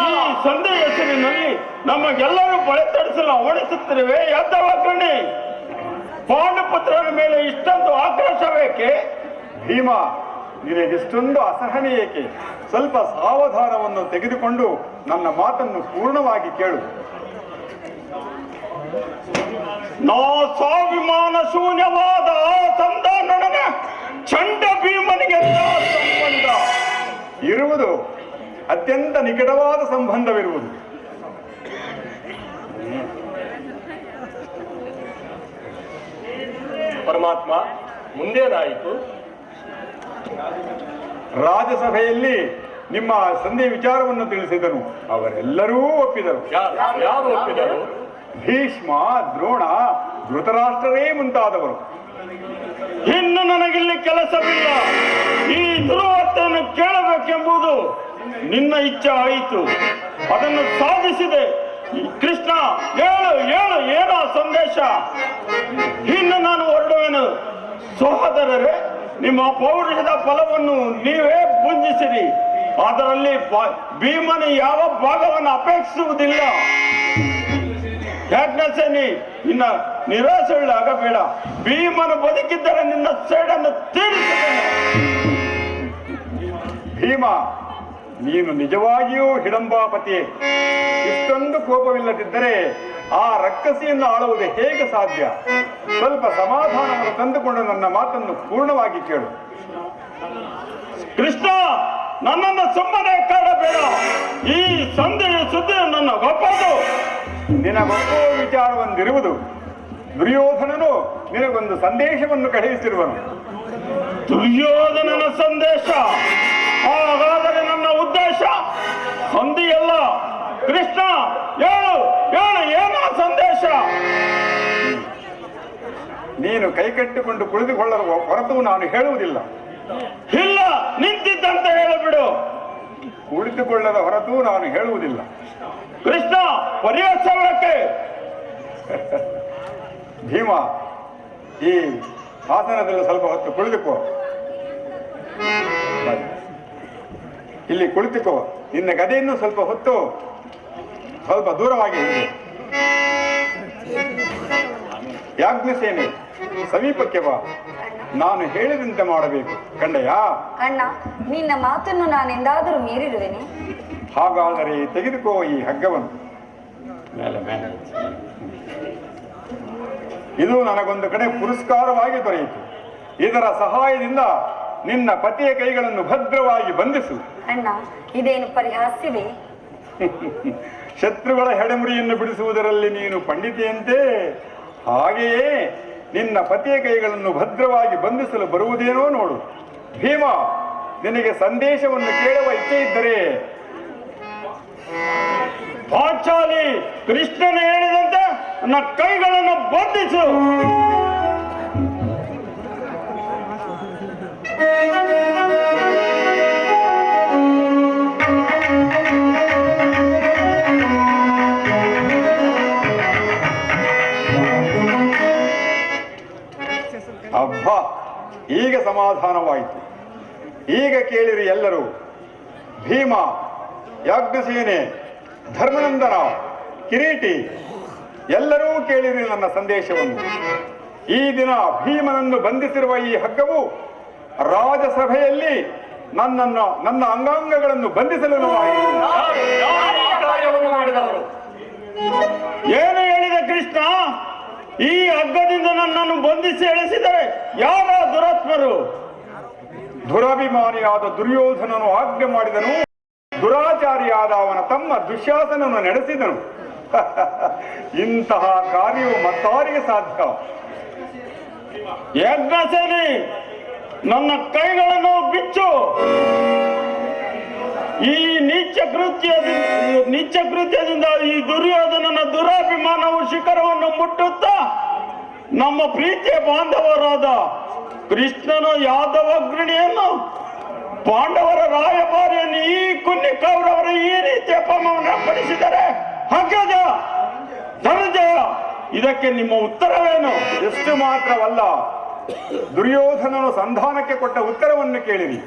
ಈ ಸಂಧಿ ಹೆಸರಿನಲ್ಲಿ ನಮಗೆಲ್ಲರೂ ಬಳೆತಡಿಸಲು ಅವಣಿಸುತ್ತಿರುವೆ. ಯಾದವಗ್ರಣಿ, ಪಾಂಡುಪುತ್ರರ ಮೇಲೆ ಇಷ್ಟೊಂದು ಆಕ್ರೋಶ ಬೇಕೆ? ಭೀಮ, ನಿನಗಿಷ್ಟೊಂದು ಅಸಹನೆ ಏಕೆ? ಸ್ವಲ್ಪ ಸಾವಧಾನವನ್ನು ತೆಗೆದುಕೊಂಡು ನನ್ನ ಮಾತನ್ನು ಪೂರ್ಣವಾಗಿ ಕೇಳು. ನಾ ಸ್ವಾಭಿಮಾನ ಶೂನ್ಯವಾದ ಆ ಸಂಧಾನನ ಚಂಡ ಭೀಮನಿಗೆ ಸಂಬಂಧ ಇರುವುದು, ಅತ್ಯಂತ ನಿಕಟವಾದ ಸಂಬಂಧವಿರುವುದು. ಪರಮಾತ್ಮ, ಮುಂದೇನಾಯಿತು? ರಾಜಸಭೆಯಲ್ಲಿ ನಿಮ್ಮ ಸಂಧಿ ವಿಚಾರವನ್ನು ತಿಳಿಸಿದನು. ಅವರೆಲ್ಲರೂ ಒಪ್ಪಿದರು. ಯಾರು ಒಪ್ಪಿದರು? ಭೀಷ್ಮ, ದ್ರೋಣ, ಧೃತರಾಷ್ಟ್ರರೇ ಮುಂತಾದವರು. ಇನ್ನು ನನಗಿಲ್ಲಿ ಕೆಲಸವಿಲ್ಲ. ಈ ದುರ್ವಾರ್ತೆಯನ್ನು ಕೇಳಬೇಕೆಂಬುದು ನಿನ್ನ ಇಚ್ಛೆ ಆಯಿತು. ಅದನ್ನು ಸಾಧಿಸಿದೆ. ಕೃಷ್ಣ, ಹೇಳು ಹೇಳು, ಏನೋ ಸಂದೇಶ? ಇನ್ನು ನಾನು ಹೊರಡುವೆನು. ಸಹೋದರರೇ, ನಿಮ್ಮ ಪೌರುಷದ ಫಲವನ್ನು ನೀವೇ ಪುಂಜಿಸಿರಿ. ಅದರಲ್ಲಿ ಭೀಮನ ಯಾವ ಭಾಗವನ್ನು ಅಪೇಕ್ಷಿಸುವುದಿಲ್ಲ. ಯಾಜ್ಞಸೇನಿ, ನಿನ್ನ ನಿರಾಸೆಳ್ಳಾಗಬೇಡ. ಭೀಮನು ಬದುಕಿದ್ದರೆ ನಿನ್ನ ಸೇಡನ್ನು ತೀರಿಸುತ್ತೇನೆ. ಭೀಮ, ನೀನು ನಿಜವಾಗಿಯೂ ಹಿಡಂಬಾಪತಿಯೇ. ಇಷ್ಟೊಂದು ಕೋಪವಿಲ್ಲದಿದ್ದರೆ ಆ ರಕ್ಕಸಿಯನ್ನು ಆಳುವುದು ಹೇಗೆ ಸಾಧ್ಯ? ಸ್ವಲ್ಪ ಸಮಾಧಾನವನ್ನು ತಂದುಕೊಂಡು ನನ್ನ ಮಾತನ್ನು ಪೂರ್ಣವಾಗಿ ಕೇಳು. ಕೃಷ್ಣ, ನನ್ನನ್ನು ಸುಮ್ಮನೆ ಕಾಡಬೇಡ. ಈ ಸಂಧೆಯ ಸುದ್ದಿ ನನ್ನ ಗೊಪ್ಪದು. ನಿನಗೊಪ್ಪುವ ವಿಚಾರವೊಂದಿರುವುದು. ದುರ್ಯೋಧನನು ನಿನಗೊಂದು ಸಂದೇಶವನ್ನು ಕಳುಹಿಸಿರುವನು. ದುರ್ಯೋಧನನ ಸಂದೇಶ? ಹಾಗಾದರೆ ನನ್ನ ಉದ್ದೇಶ ಸಂಧಿಯಲ್ಲ. ಕೃಷ್ಣ, ಹೇಳು ಹೇಳು, ಏನೋ ಸಂದೇಶ? ನೀನು ಕೈಕಟ್ಟಿಕೊಂಡು ಕುಳಿತುಕೊಳ್ಳಲು ಹೊರತು ನಾನು ಹೇಳುವುದಿಲ್ಲ. ಇಲ್ಲ, ನಿಂತಿದ್ದಂತೆ ಹೇಳಿಬಿಡು. ಕುಳಿತುಕೊಳ್ಳದ ಹೊರತು ನಾನು ಹೇಳುವುದಿಲ್ಲ. ಕೃಷ್ಣ, ಪರಿಹಾಸಕ್ಕೆ. ಭೀಮ, ಈ ಆಸನದಲ್ಲಿ ಸ್ವಲ್ಪ ಹೊತ್ತು ಕುಳಿತುಕೋ. ಇಲ್ಲಿ ಕುಳಿತುಕೋ. ನಿನ್ನ ಗದೆಯನ್ನು ಸ್ವಲ್ಪ ಹೊತ್ತು ಸ್ವಲ್ಪ ದೂರವಾಗಿ ಹಿಡಿದು. ಯಾಜ್ಞಸೇನೆ, ಸಮೀಪಕ್ಕೆ ಬಾ. ನಾನು ಹೇಳಿದಂತೆ ಮಾಡಬೇಕು. ಕಂಡೆಯ? ಅಣ್ಣ, ನಿನ್ನ ಮಾತನ್ನು ನಾನೆಂದಾದರೂ ಮೀರಿರುವೆನೆ? ಹಾಗಾದರೆ ತೆಗೆದುಕೋ ಈ ಹಗ್ಗವನ್ನು. ಇದು ನನಗೊಂದು ಕಡೆ ಪುರಸ್ಕಾರವಾಗಿ ದೊರೆಯಿತು. ಇದರ ಸಹಾಯದಿಂದ ನಿನ್ನ ಪತಿಯ ಕೈಗಳನ್ನು ಭದ್ರವಾಗಿ ಬಂಧಿಸು. ಅಣ್ಣ, ಇದೇನು ಪರಿಹಾಸ್ಯವೇ? ಶತ್ರುಗಳ ಹೆಡೆಮುರಿಯನ್ನು ಬಿಡಿಸುವುದರಲ್ಲಿ ನೀನು ಪಂಡಿತೆಯಂತೆ, ಹಾಗೆಯೇ ನಿನ್ನ ಪತಿಯ ಕೈಗಳನ್ನು ಭದ್ರವಾಗಿ ಬಂಧಿಸಲು ಬರುವುದೇನೋ ನೋಡು. ಭೀಮ, ನಿನಗೆ ಸಂದೇಶವನ್ನು ಕೇಳುವ ಇಚ್ಛೆ ಇದ್ದರೆ ಪಾಂಚಾಲಿ, ಕೃಷ್ಣನು ಹೇಳಿದಂತೆ ನನ್ನ ಕೈಗಳನ್ನು ಬಂಧಿಸು. ಅಬ್ಬಾ, ಈಗ ಸಮಾಧಾನವಾಯಿತು. ಈಗ ಕೇಳಿರಿ ಎಲ್ಲರೂ. ಭೀಮ, ಯಾಜ್ಞಸೇನೆ, ಧರ್ಮನಂದನ, ಕಿರೀಟಿ, ಎಲ್ಲರೂ ಕೇಳಿರಿ ನನ್ನ ಸಂದೇಶವನ್ನು. ಈ ದಿನ ಭೀಮನನ್ನು ಬಂಧಿಸಿರುವ ಈ ಹಗ್ಗವು ರಾಜಸಭೆಯಲ್ಲಿ ನನ್ನ ಅಂಗಾಂಗಗಳನ್ನು ಬಂಧಿಸಲು ಮಾಡಿದವರು ಏನು ಹೇಳಿದ ಕೃಷ್ಣ? ಈ ಹಗ್ಗದಿಂದ ನನ್ನನ್ನು ಬಂಧಿಸಿ ಎಳೆಸಿದರೆ ಯಾವ ದುರಾತ್ಮರು? ದುರಭಿಮಾನಿಯಾದ ದುರ್ಯೋಧನನು ಆಜ್ಞೆ ಮಾಡಿದನು. ದುರಾಚಾರಿಯಾದ ಅವನ ತಮ್ಮ ದುಶ್ಯಾಸನನ್ನು ನಡೆಸಿದನು. ಇಂತಹ ಕಾರ್ಯವು ಮತ್ತಾರಿಗೆ ಸಾಧ್ಯ? ಯಜ್ಞಸೇನಿ, ನನ್ನ ಕೈಗಳನ್ನು ಬಿಚ್ಚು. ಈ ನೀಚ ಕೃತ್ಯದಿಂದ ಈ ದುರ್ಯೋಧನನ ದುರಾಭಿಮಾನವು ಶಿಖರವನ್ನು ಮುಟ್ಟುತ್ತಾ ನಮ್ಮ ಪ್ರೀತಿಯ ಬಾಂಧವರಾದ ಕೃಷ್ಣನ ಯಾದವಗ್ರಣಿಯನ್ನು, ಪಾಂಡವರ ರಾಯಭಾರಿಯನ್ನು, ಈ ಕುನ್ನಿ ಕೌರವರ ಈ ರೀತಿ ಅಪಮಾನ ಪಡಿಸಿದರೆ ಅಗ್ರಜ, ಧನಂಜಯ, ಇದಕ್ಕೆ ನಿಮ್ಮ ಉತ್ತರವೇನು? ಎಷ್ಟು ಮಾತ್ರವಲ್ಲ, ದುರ್ಯೋಧನನು ಸಂಧಾನಕ್ಕೆ ಕೊಟ್ಟ ಉತ್ತರವನ್ನು ಕೇಳಿರಿ.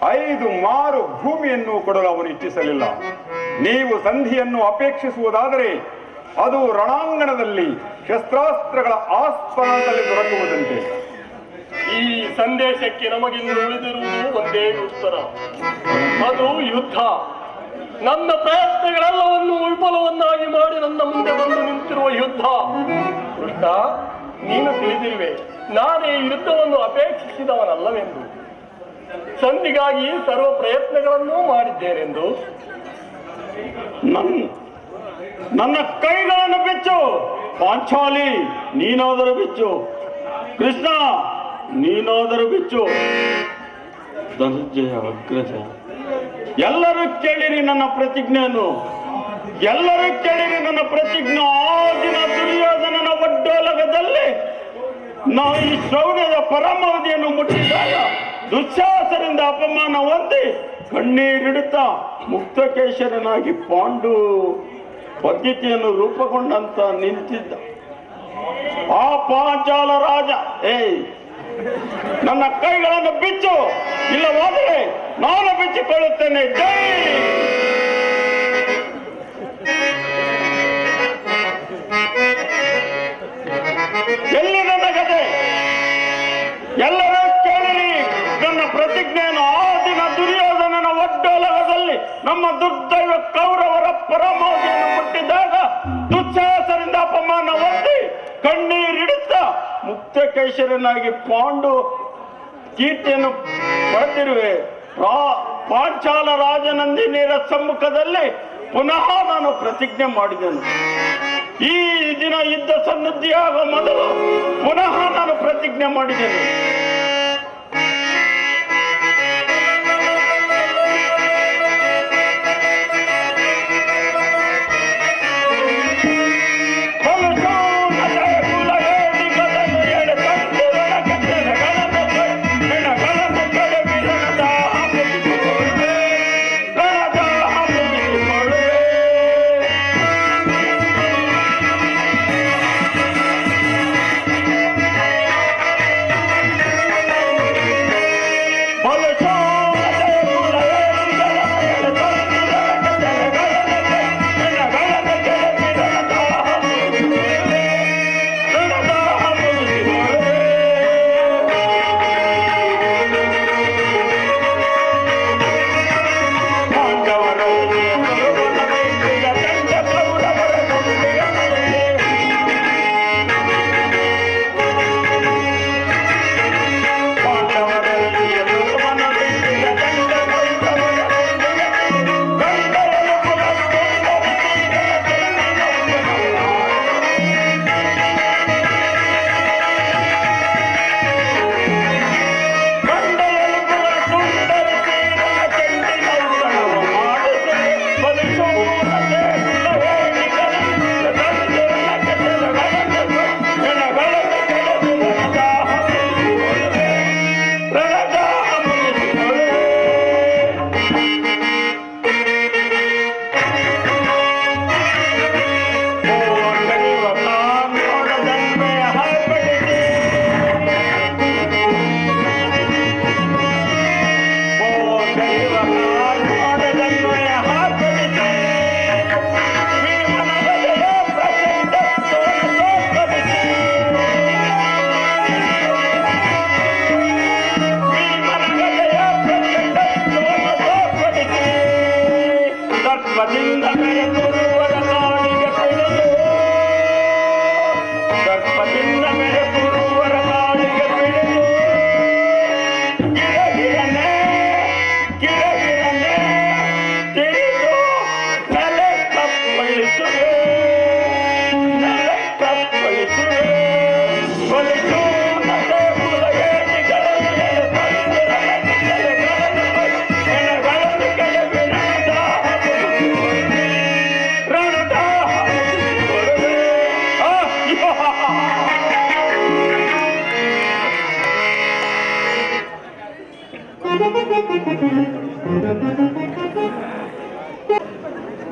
5 ಮಾರು ಭೂಮಿಯನ್ನು ಕೊಡಲು ಅವನು ಇಚ್ಛಿಸಲಿಲ್ಲ. ನೀವು ಸಂಧಿಯನ್ನು ಅಪೇಕ್ಷಿಸುವುದಾದರೆ ಅದು ರಣಾಂಗಣದಲ್ಲಿ ಶಸ್ತ್ರಾಸ್ತ್ರಗಳ ಆಸ್ಥಾನದಲ್ಲಿ ದೊರಕುವುದಂತೆ. ಈ ಸಂದೇಶಕ್ಕೆ ನಮಗಿನ್ನು ಉಳಿದಿರುವುದು ಒಂದೇ ಉತ್ತರ, ಅದು ಯುದ್ಧ. ನನ್ನ ಪ್ರಯತ್ನಗಳೆಲ್ಲವನ್ನು ವಿಫಲವನ್ನಾಗಿ ಮಾಡಿ ನನ್ನ ಮುಂದೆ ಬಂದು ನಿಂತಿರುವ ಯುದ್ಧ. ಕೃಷ್ಣ, ನೀನು ತಿಳಿದಿರುವೆ, ನಾನೇ ಯುದ್ಧವನ್ನು ಅಪೇಕ್ಷಿಸಿದವನಲ್ಲವೆಂದು. ಸಂಧಿಗಾಗಿ ಸರ್ವ ಪ್ರಯತ್ನಗಳನ್ನೂ ಮಾಡಿದ್ದೇನೆಂದು. ನನ್ನ ಕೈಗಳನ್ನು ಬಿಚ್ಚು. ಪಾಂಚಾಲಿ, ನೀನಾದರೂ ಬಿಚ್ಚು. ಕೃಷ್ಣ, ನೀನಾದರೂ ಬಿಚ್ಚು. ಧನಂಜಯ, ಅಗ್ರಜ, ಎಲ್ಲರೂ ಕೇಳಿರಿ ನನ್ನ ಪ್ರತಿಜ್ಞೆಯನ್ನು. ಎಲ್ಲರೂ ಕೇಳಿರಿ ನನ್ನ ಪ್ರತಿಜ್ಞೆ. ಆ ದಿನ ದುರ್ಯೋಧನನ ಒಡ್ಡೋಲಗದಲ್ಲಿ ನಾವು ಈ ಶ್ರೌರ್ಯದ ಪರಮಾವಧಿಯನ್ನು ಮುಟ್ಟಿದಾಗ ದುಶ್ಯಾಸನದಿಂದ ಅಪಮಾನ ಹೊಂದಿ ಕಣ್ಣೀರಿಡುತ್ತಾ ಮುಕ್ತಕೇಶರನಾಗಿ ಪಾಂಡು ಪದ್ಧತಿಯನ್ನು ರೂಪುಗೊಂಡಂತ ನಿಂತಿದ್ದ ಆ ಪಾಂಚಾಲ ರಾಜ, ನನ್ನ ಕೈಗಳನ್ನು ಬಿಚ್ಚು, ಇಲ್ಲವಾದರೆ ನಾನು ಬಿಚ್ಚಿಕೊಳ್ಳುತ್ತೇನೆ. ಜೈ! ಎಲ್ಲಿ ನನ್ನ ಕತೆ? ಎಲ್ಲರೂ ಕೇಳಿರಿ ನನ್ನ ಪ್ರತಿಜ್ಞೆಯನ್ನು. ಆ ದಿನ ದುರ್ಯೋಧನನ ಒಡ್ಡೋಲಗದಲ್ಲಿ ನಮ್ಮ ದುರ್ದೈವ ಕೌರವರ ಪರಮಾವಧಿಯನ್ನು ಮುಟ್ಟಿದಾಗ ದುಶ್ಯಾಸನದಿಂದ ಅಪಮಾನ ಹೊಂದಿ ಕಣ್ಣೀರಿಡುತ್ತಾ ಮುಕ್ತಕೇಶರನಾಗಿ ಪಾಂಡು ಕೀರ್ತಿಯನ್ನು ಪಡೆದಿರುವೆ. ಪಾಂಚಾಲ ರಾಜನಂದಿನಿಯರ ಸಮ್ಮುಖದಲ್ಲಿ ಪುನಃ ನಾನು ಪ್ರತಿಜ್ಞೆ ಮಾಡಿದೆನು. ಈ ದಿನ ಯುದ್ಧ ಸನ್ನದ್ಧಿಯಾಗುವ ಮೊದಲು ಪುನಃ ನಾನು ಪ್ರತಿಜ್ಞೆ ಮಾಡಿದೆನು.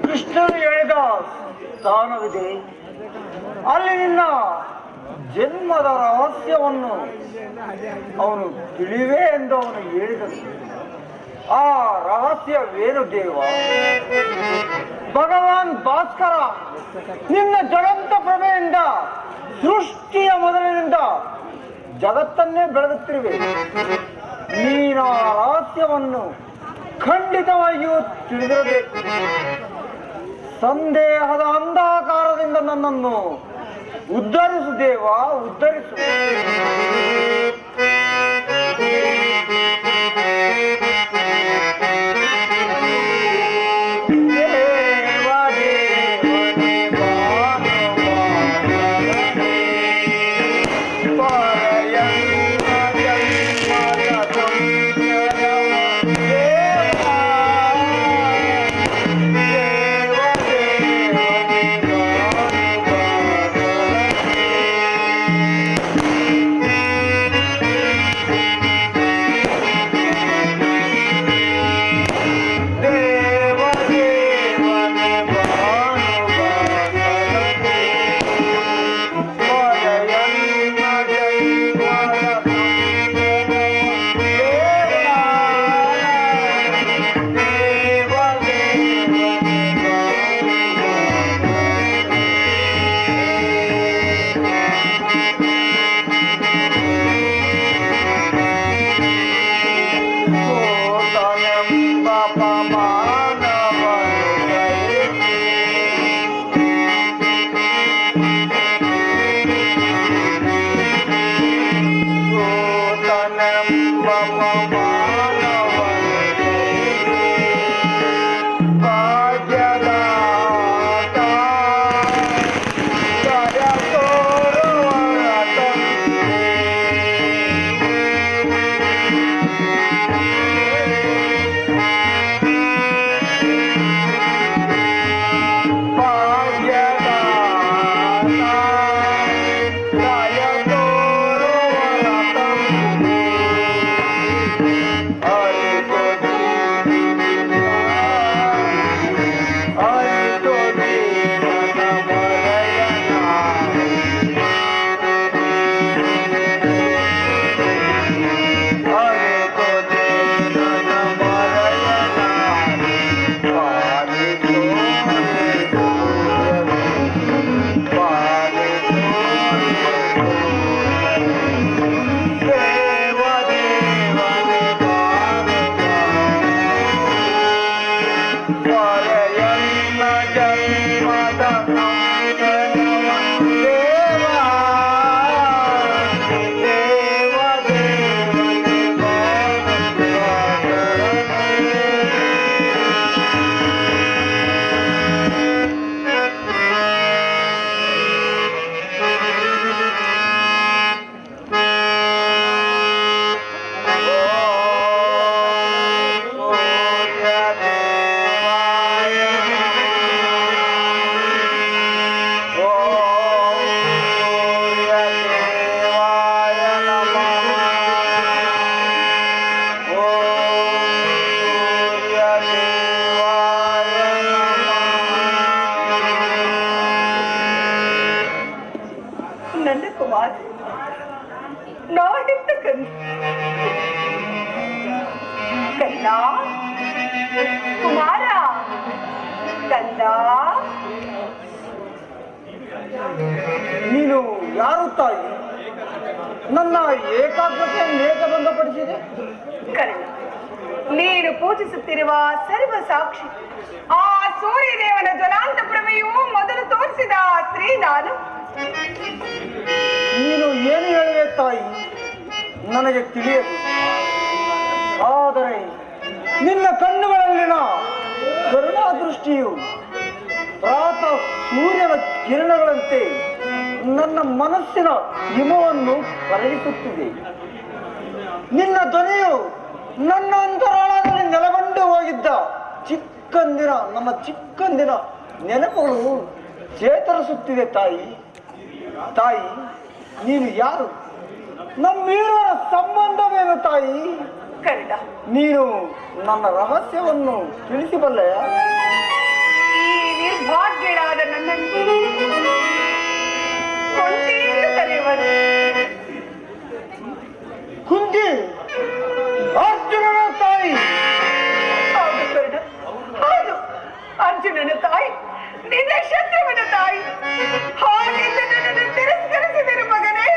ಕೃಷ್ಣನು ಹೇಳಿದ ಸ್ಥಾನವಿದೆ. ಅಲ್ಲಿ ನಿನ್ನ ಜನ್ಮದ ರಹಸ್ಯವನ್ನು ಅವನು ತಿಳಿವೆ ಎಂದು ಅವನು ಹೇಳಿದನು. ಆ ರಹಸ್ಯವೇನು ದೇವ? ಭಗವಾನ್ ಭಾಸ್ಕರ ನಿನ್ನ ಜ್ವಲಂತ ಪ್ರಭೆಯಿಂದ ಸೃಷ್ಟಿಯ ಮೊದಲಿನಿಂದ ಜಗತ್ತನ್ನೇ ಬೆಳಗುತ್ತಿರುವೆ. ನೀನ ರಹಸ್ಯವನ್ನು ಖಂಡಿತವಾಗಿಯೂ ತಿಳಿದಿರಬೇಕು. ಸಂದೇಹದ ಅಂಧಕಾರದಿಂದ ನನ್ನನ್ನು ಉದ್ಧರಿಸು ದೇವ, ಉದ್ಧರಿಸು. ಕುಮಾರ ಕಂದ, ನೀನು ಯಾರು ತಾಯಿ? ನನ್ನ ಏಕಾಗ್ರತೆಯನ್ನು ಏಕೆ ಭಂಗಪಡಿಸಿದೆ? ಕರ್ಣ, ನೀನು ಪೂಜಿಸುತ್ತಿರುವ ಸರ್ವ ಸಾಕ್ಷಿ ಆ ಸೂರ್ಯದೇವನ ಜ್ವಲಾಂತ ಪ್ರಮೆಯು ಮೊದಲು ತೋರಿಸಿದ ಸ್ತ್ರೀ ನಾನು. ನೀನು ಏನು ಹೇಳಿದೆ ತಾಯಿ? ನನಗೆ ತಿಳಿಯದು. ಆದರೆ ನಿನ್ನ ಕಣ್ಣುಗಳಲ್ಲಿನ ಕರುಣಾ ದೃಷ್ಟಿಯು ಪ್ರಾತಃ ಸೂರ್ಯನ ಕಿರಣಗಳಂತೆ ನನ್ನ ಮನಸ್ಸಿನ ಹಿಮವನ್ನು ಕರಗಿಸುತ್ತಿದೆ. ನಿನ್ನ ಧ್ವನಿಯು ನನ್ನ ಅಂತರಾಳದಲ್ಲಿ ನೆಲೆಗೊಂಡು ಹೋಗಿದ್ದ ನನ್ನ ಚಿಕ್ಕಂದಿನ ನೆನಪುಗಳು ಚೇತರಿಸುತ್ತಿದೆ. ತಾಯಿ ನೀನು ಯಾರು? ನಮ್ಮಿರುವರ ಸಂಬಂಧವೇನು ತಾಯಿ? ನೀನು ನನ್ನ ರಹಸ್ಯವನ್ನು ತಿಳಿಸಬಲ್ಲೆಯ? ಈ ನಿರ್ಭಾಗ್ಯಳಾದ ನನ್ನನ್ನು ಕುಂತಿ ಅರ್ಜುನನ ತಾಯಿ. ಹೌದು ಕರ್ಣ, ಹೌದು, ಅರ್ಜುನನ ತಾಯಿ, ನಿನ್ನ ಶತ್ರುವಿನ ತಾಯಿ. ಹಾಗೆಲ್ಲ ನನ್ನನ್ನು ತಿರಸ್ಕರಿಸಿದರು ಮಗನೇ.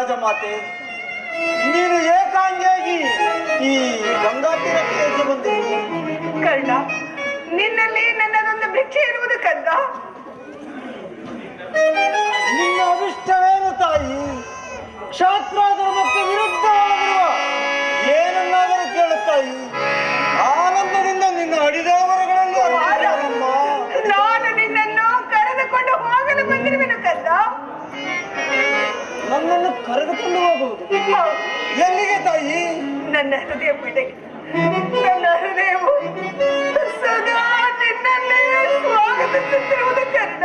ರಾಜಮಾತೆ, ನೀನು ಏಕಾಂಗಿಯಾಗಿ ಈ ಗಂಗಾ ತೀರಕ್ಕೆ ಏಕೆ ಬಂದಿದ್ದೀಯ? ಕರ್ಣ, ನಿನ್ನಲ್ಲಿ ನನ್ನದೊಂದು ಭಿಕ್ಷೆ ಇರುವುದು ಕಂದ. ನಿನ್ನ ಅಭಿಷ್ಟವೇನು ತಾಯಿ? ಕ್ಷಾತ್ರ ಧರ್ಮಕ್ಕೆ ವಿರುದ್ಧವಾಗಿರುವ ಏನನ್ನಾದರೂ ಕೇಳುತ್ತಾಯಿ. ಆನಂದದಿಂದ ನಿನ್ನ ಅಡಿದೇವರುಗಳಲ್ಲಿ ಅರ್ಪಿಸುವಮ್ಮ. ನಾನು ನಿನ್ನನ್ನು ಕರೆದುಕೊಂಡು ಹೋಗಲು ಬಂದಿರುವೆನು ಕಂದ. ನನ್ನನ್ನು ಕರೆದುಕೊಂಡು ಹೋಗುವುದು ಎಲ್ಲಿಗೆ ತಾಯಿ? ನನ್ನ ಹೃದಯ ಪೀಠಕ್ಕೆ. ನನ್ನ ಹೃದಯವು ಸದಾ ನಿನ್ನನ್ನೇ ಸ್ವಾಗತಿಸುತ್ತಿರುವುದು ಕಂದ.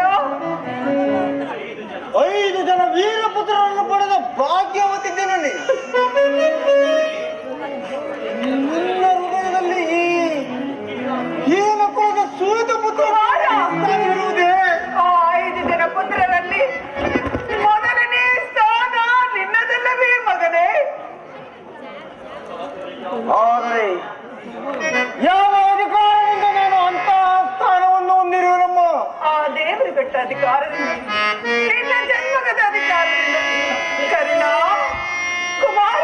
5 ಜನ ವೀರಪುತ್ರರನ್ನು ಪಡೆದ ಭಾಗ್ಯವತಿದ್ದೇನೆ. ನಿನ್ನ ಹೃದಯದಲ್ಲಿ ಏನಪ್ಪದ ಸೂತ ಪುತ್ರ ಇರುವುದೇ? ಆ 5 ಜನ ಪುತ್ರರಲ್ಲಿ ಮೊದಲನೇ ಸ್ಥಾನ ನಿನ್ನದಲ್ಲವೇ ಮಗನೇ? ಆದರೆ ಯಾವ ಅಧಿಕಾರದಿಂದ ನಾನು ಅಂತಹ ಸ್ಥಾನವನ್ನು ಹೊಂದಿರುವನಮ್ಮ? ಆ ದೇವರು ಕೊಟ್ಟ ಅಧಿಕಾರದಿಂದ, ನಿನ್ನ ಜನ್ಮಗದ ಅಧಿಕಾರದಿಂದ. ಕರ್ಣ ಕುಮಾರ,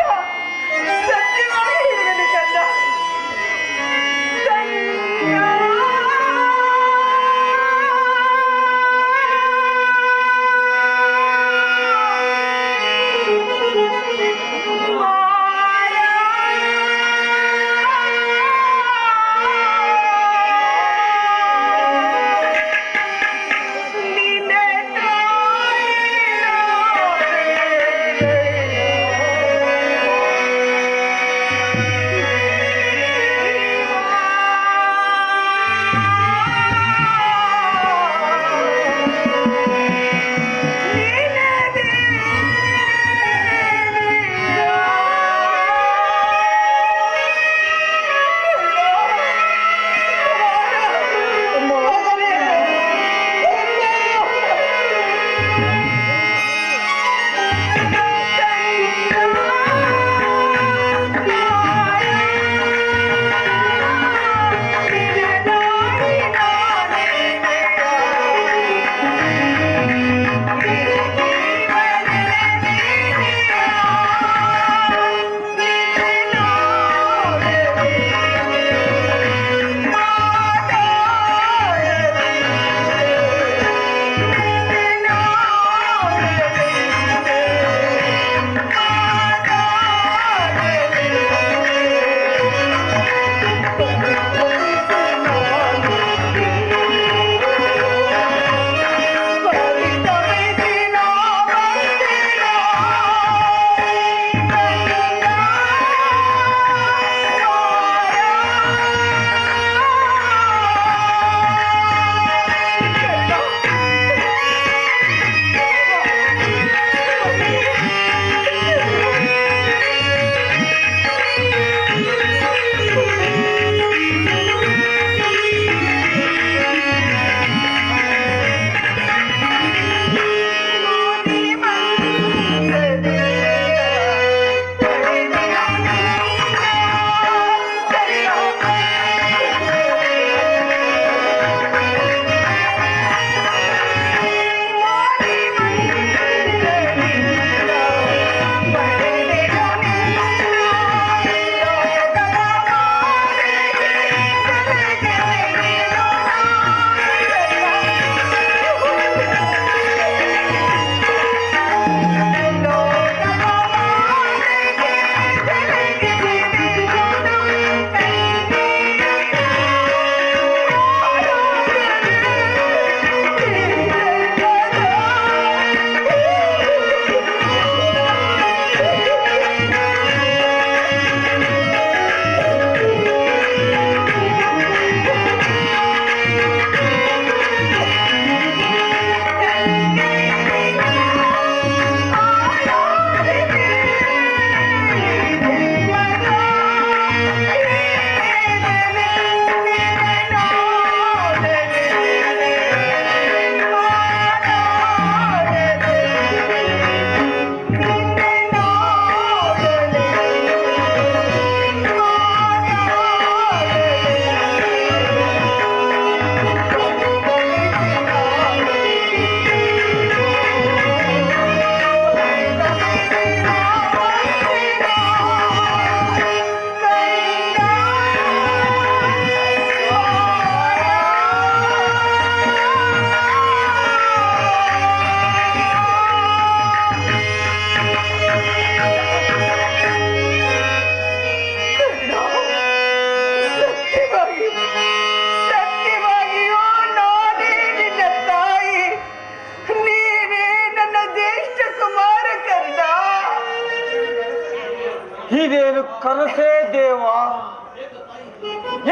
ಇದೇನು ಕನಸೇ ದೇವ?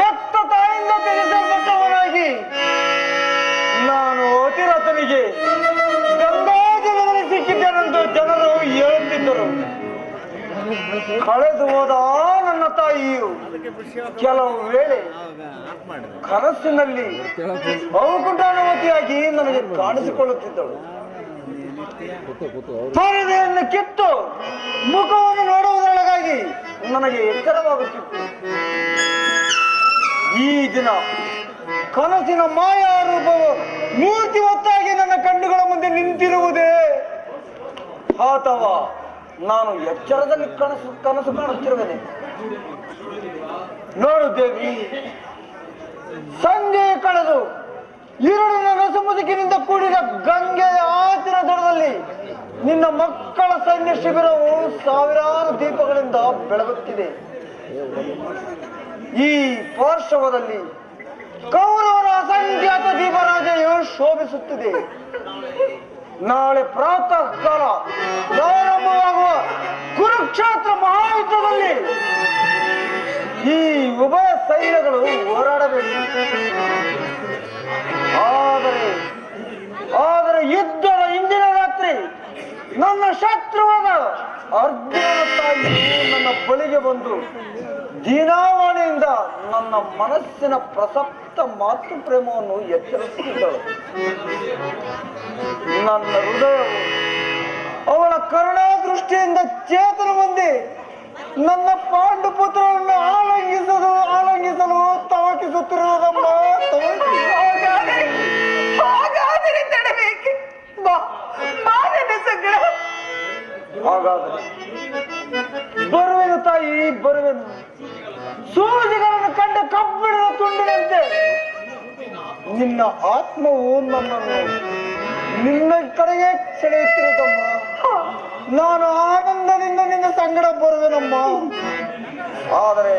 ಎತ್ತ ತಾಯಿಂದ ತಿಳಿಸಲ್ಪಟ್ಟವನಾಗಿ ನಾನು ಅತಿರಥನಿಗೆ ಗಂಗಾಜಲದಲ್ಲಿ ಸಿಕ್ಕಿದ್ದೇನೆಂದು ಜನರು ಹೇಳುತ್ತಿದ್ದರು. ಕಳೆದು ಹೋದ ನನ್ನ ತಾಯಿಯು ಕೆಲವು ವೇಳೆ ಕನಸಿನಲ್ಲಿ ಔಕುಂಠಾನುಮತಿಯಾಗಿ ನನಗೆ ಕಾಣಿಸಿಕೊಳ್ಳುತ್ತಿದ್ದಳು. ಪರದೆಯನ್ನು ಕಿತ್ತು ಮುಖವನ್ನು ನೋಡುವುದರೊಳಗಾಗಿ ನನಗೆ ಎಚ್ಚರವಾಗುತ್ತಿತ್ತು. ಈ ದಿನ ಕನಸಿನ ಮಾಯಾ ರೂಪವು ಮೂರ್ತಿ ಹೊತ್ತಾಗಿ ನನ್ನ ಕಣ್ಣುಗಳ ಮುಂದೆ ನಿಂತಿರುವುದೇ ಅಥವಾ ನಾನು ಎಚ್ಚರದಲ್ಲಿ ಕನಸು ಕಾಣುತ್ತಿರುವೆನೆ? ನೋಡು ದೇವಿ, ಸಂಜೆ ಕಳೆದು ഇരുಳಿನ ನಸುಮುಸುಕಿನಿಂದ ಕೂಡಿದ ಗಂಗೆಯ ಆಚಿನ ದಡದಲ್ಲಿ ನಿನ್ನ ಮಕ್ಕಳ ಸೈನ್ಯ ಶಿಬಿರವು ಸಾವಿರಾರು ದೀಪಗಳಿಂದ ಬೆಳಗುತ್ತಿದೆ. ಈ ಪಾರ್ಶ್ವದಲ್ಲಿ ಕೌರವರ ಅಸಂಖ್ಯಾತ ದೀಪರಾಜೆಯು ಶೋಭಿಸುತ್ತಿದೆ. ನಾಳೆ ಪ್ರಾತಃ ಕಾಲ ಪ್ರಾರಂಭವಾಗುವ ಕುರುಕ್ಷೇತ್ರ ಮಹಾಯುದ್ಧದಲ್ಲಿ ಈ ಉಭಯ ಸೈನ್ಯಗಳು ಹೋರಾಡಬೇಕು. ಆದರೆ ಯುದ್ಧದ ಇಂದಿನ ರಾತ್ರಿ ನನ್ನ ಶತ್ರುವಾದ ಅರ್ಜುನನ ತಾಯಿಯು ನನ್ನ ಬಳಿಗೆ ಬಂದು ದೀನಾವಾಣಿಯಿಂದ ನನ್ನ ಮನಸ್ಸಿನ ಪ್ರಸಕ್ತ ಮಾತೃ ಪ್ರೇಮವನ್ನು ಎಚ್ಚರಿಸುತ್ತಿದ್ದಳು. ನನ್ನ ಹೃದಯವು ಅವಳ ಕರುಣಾ ದೃಷ್ಟಿಯಿಂದ ಚೇತನ ಹೊಂದಿ ನನ್ನ ಪಾಂಡುಪುತ್ರರನ್ನು ಆಲಂಗಿಸಲು ತವಕಿಸುತ್ತಿರುವುದಮ್ಮ. ಹಾಗಾದರೆ ತಡಬೇಕೆ? ನನ್ನ ಸಂಗಡ ಹಾಗಾದರೆ ಬರುವೆನು ತಾಯಿ, ಬರುವೆನು. ಸೂಜಿಗಳನ್ನು ಕಂಡ ಕಬ್ಬಿಣದ ತುಂಡಿನಂತೆ ನಿನ್ನ ಆತ್ಮವು ನನ್ನನ್ನು ನಿನ್ನ ಕಡೆಗೆ ಸೆಳೆಯುತ್ತಿರುತ್ತಮ್ಮ. ನಾನು ಆನಂದದಿಂದ ನಿನ್ನ ಸಂಗಡ ಬರುವೆನಮ್ಮ. ಆದರೆ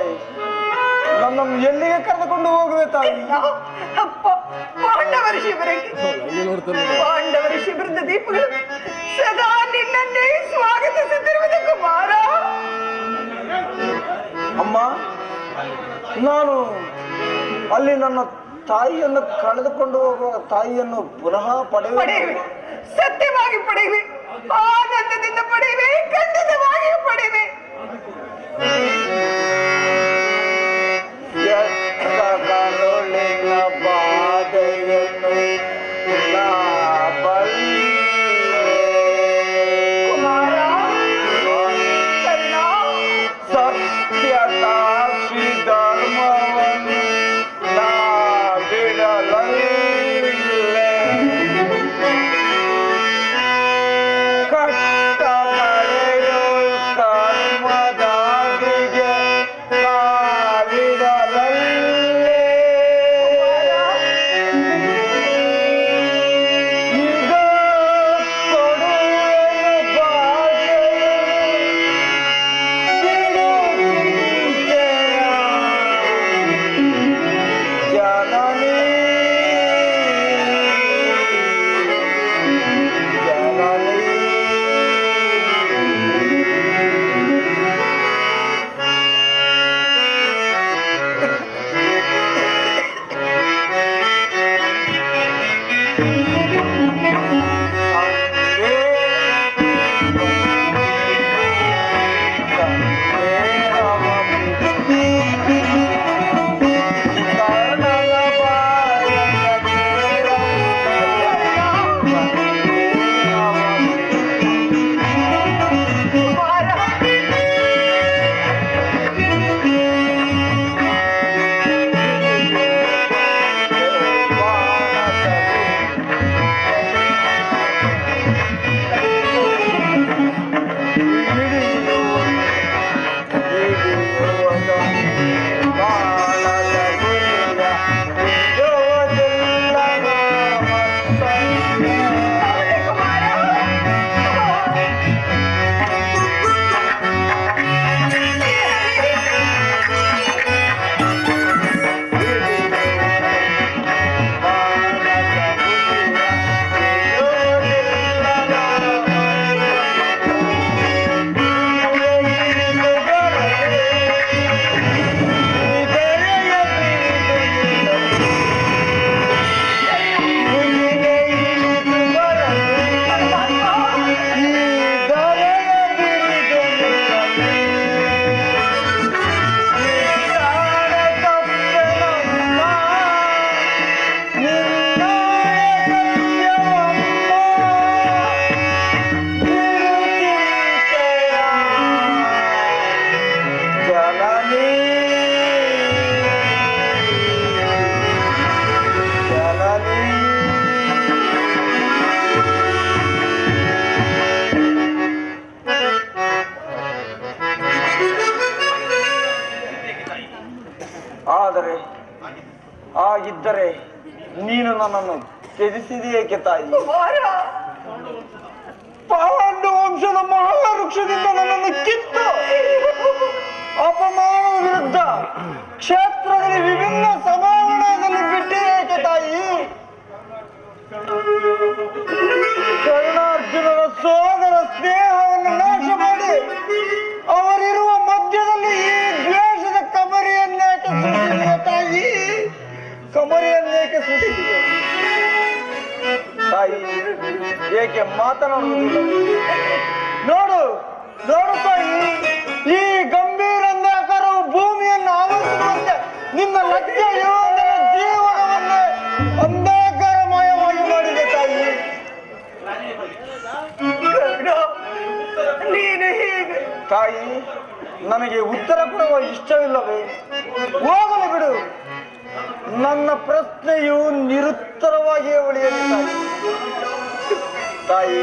ನನ್ನನ್ನು ಎಲ್ಲಿಗೆ ಕರೆದುಕೊಂಡು ಹೋಗುವೆ ತಾಯಿ? ಪಾಂಡವರ ಶಿಬಿರದ ದೀಪಗಳು ಸದಾ ನಿನ್ನನ್ನೇ ಸ್ವಾಗತಿಸುತ್ತಿರುವುದು ಕುಮಾರ. ಅಮ್ಮ, ನಾನು ಅಲ್ಲಿ ನನ್ನ ತಾಯಿಯನ್ನು ಕಳೆದುಕೊಂಡು ಹೋಗುವ ತಾಯಿಯನ್ನು ಪುನಃ ಪಡೆಯುವೆ, ಸತ್ಯವಾಗಿ ಪಡೆಯುವೆ, ಆನಂದದಿಂದ ಪಡೆಯುವೆ, ಖಂಡಿತವಾಗಿಯೂ ಪಡೆಯುವೆ. ಕಟ್ಟ ಹಾಗಿದ್ದರೆ ನೀನು ನನ್ನನ್ನು ತ್ಯಜಿಸಿದೆಯೇಕೆ ತಾಯಿ? ಕುಮಾರ, ಪಾಂಡು ವಂಶದ ಮಹಾವೃಕ್ಷದಿಂದ ನನ್ನನ್ನು ಕಿತ್ತು ಅಪಮಾನದ ವಿರುದ್ಧ ಕ್ಷೇತ್ರದಲ್ಲಿ ವಿಭಿನ್ನ ಸಭಾಂಗಣದಲ್ಲಿ ಬಿಟ್ಟಿಯೇಕೆ ತಾಯಿ? ಕರ್ಣಾರ್ಜುನರ ಸೋದರ ಸ್ನೇಹವನ್ನು ನಾಶ ಮಾಡಿ ಅವರಿರುವ ಮಧ್ಯದಲ್ಲಿ ಈ ದ್ವೇಷದ ಕಮರಿಯನ್ನೇಕೆ ಸುಟ್ಟಿದೆಯೇ ತಾಯಿ? ಕಮರಿಯನ್ನೇಕೆ ಸುಟ್ಟಿದೆಯೇ ತಾಯಿ? ಏಕೆ ಮಾತನಾಡುವುದಿಲ್ಲ? ನೋಡು ನೋಡು ತಾಯಿ, ಈ ಗಂಭೀರ ಅಂಧಕಾರವು ಭೂಮಿಯನ್ನು ಆವರಿಸುವಂತೆ ನಿನ್ನ ಲಜ್ಜೆಯು ನನ್ನ ಜೀವನವನ್ನೇ ಅಂಧಕಾರಮಯವಾಗಿ ಮಾಡಿದೆ ತಾಯಿ. ನೀನು ಹೀಗೆ ತಾಯಿ, ನನಗೆ ಉತ್ತರ ಕೊಡುವ ಇಷ್ಟವಿಲ್ಲವೇ? ಹೋಗಲು ಬಿಡು. ನನ್ನ ಪ್ರಶ್ನೆಯು ನಿರುತ್ತರವಾಗಿಯೇ ಉಳಿಯಲಿ ತಾಯಿ.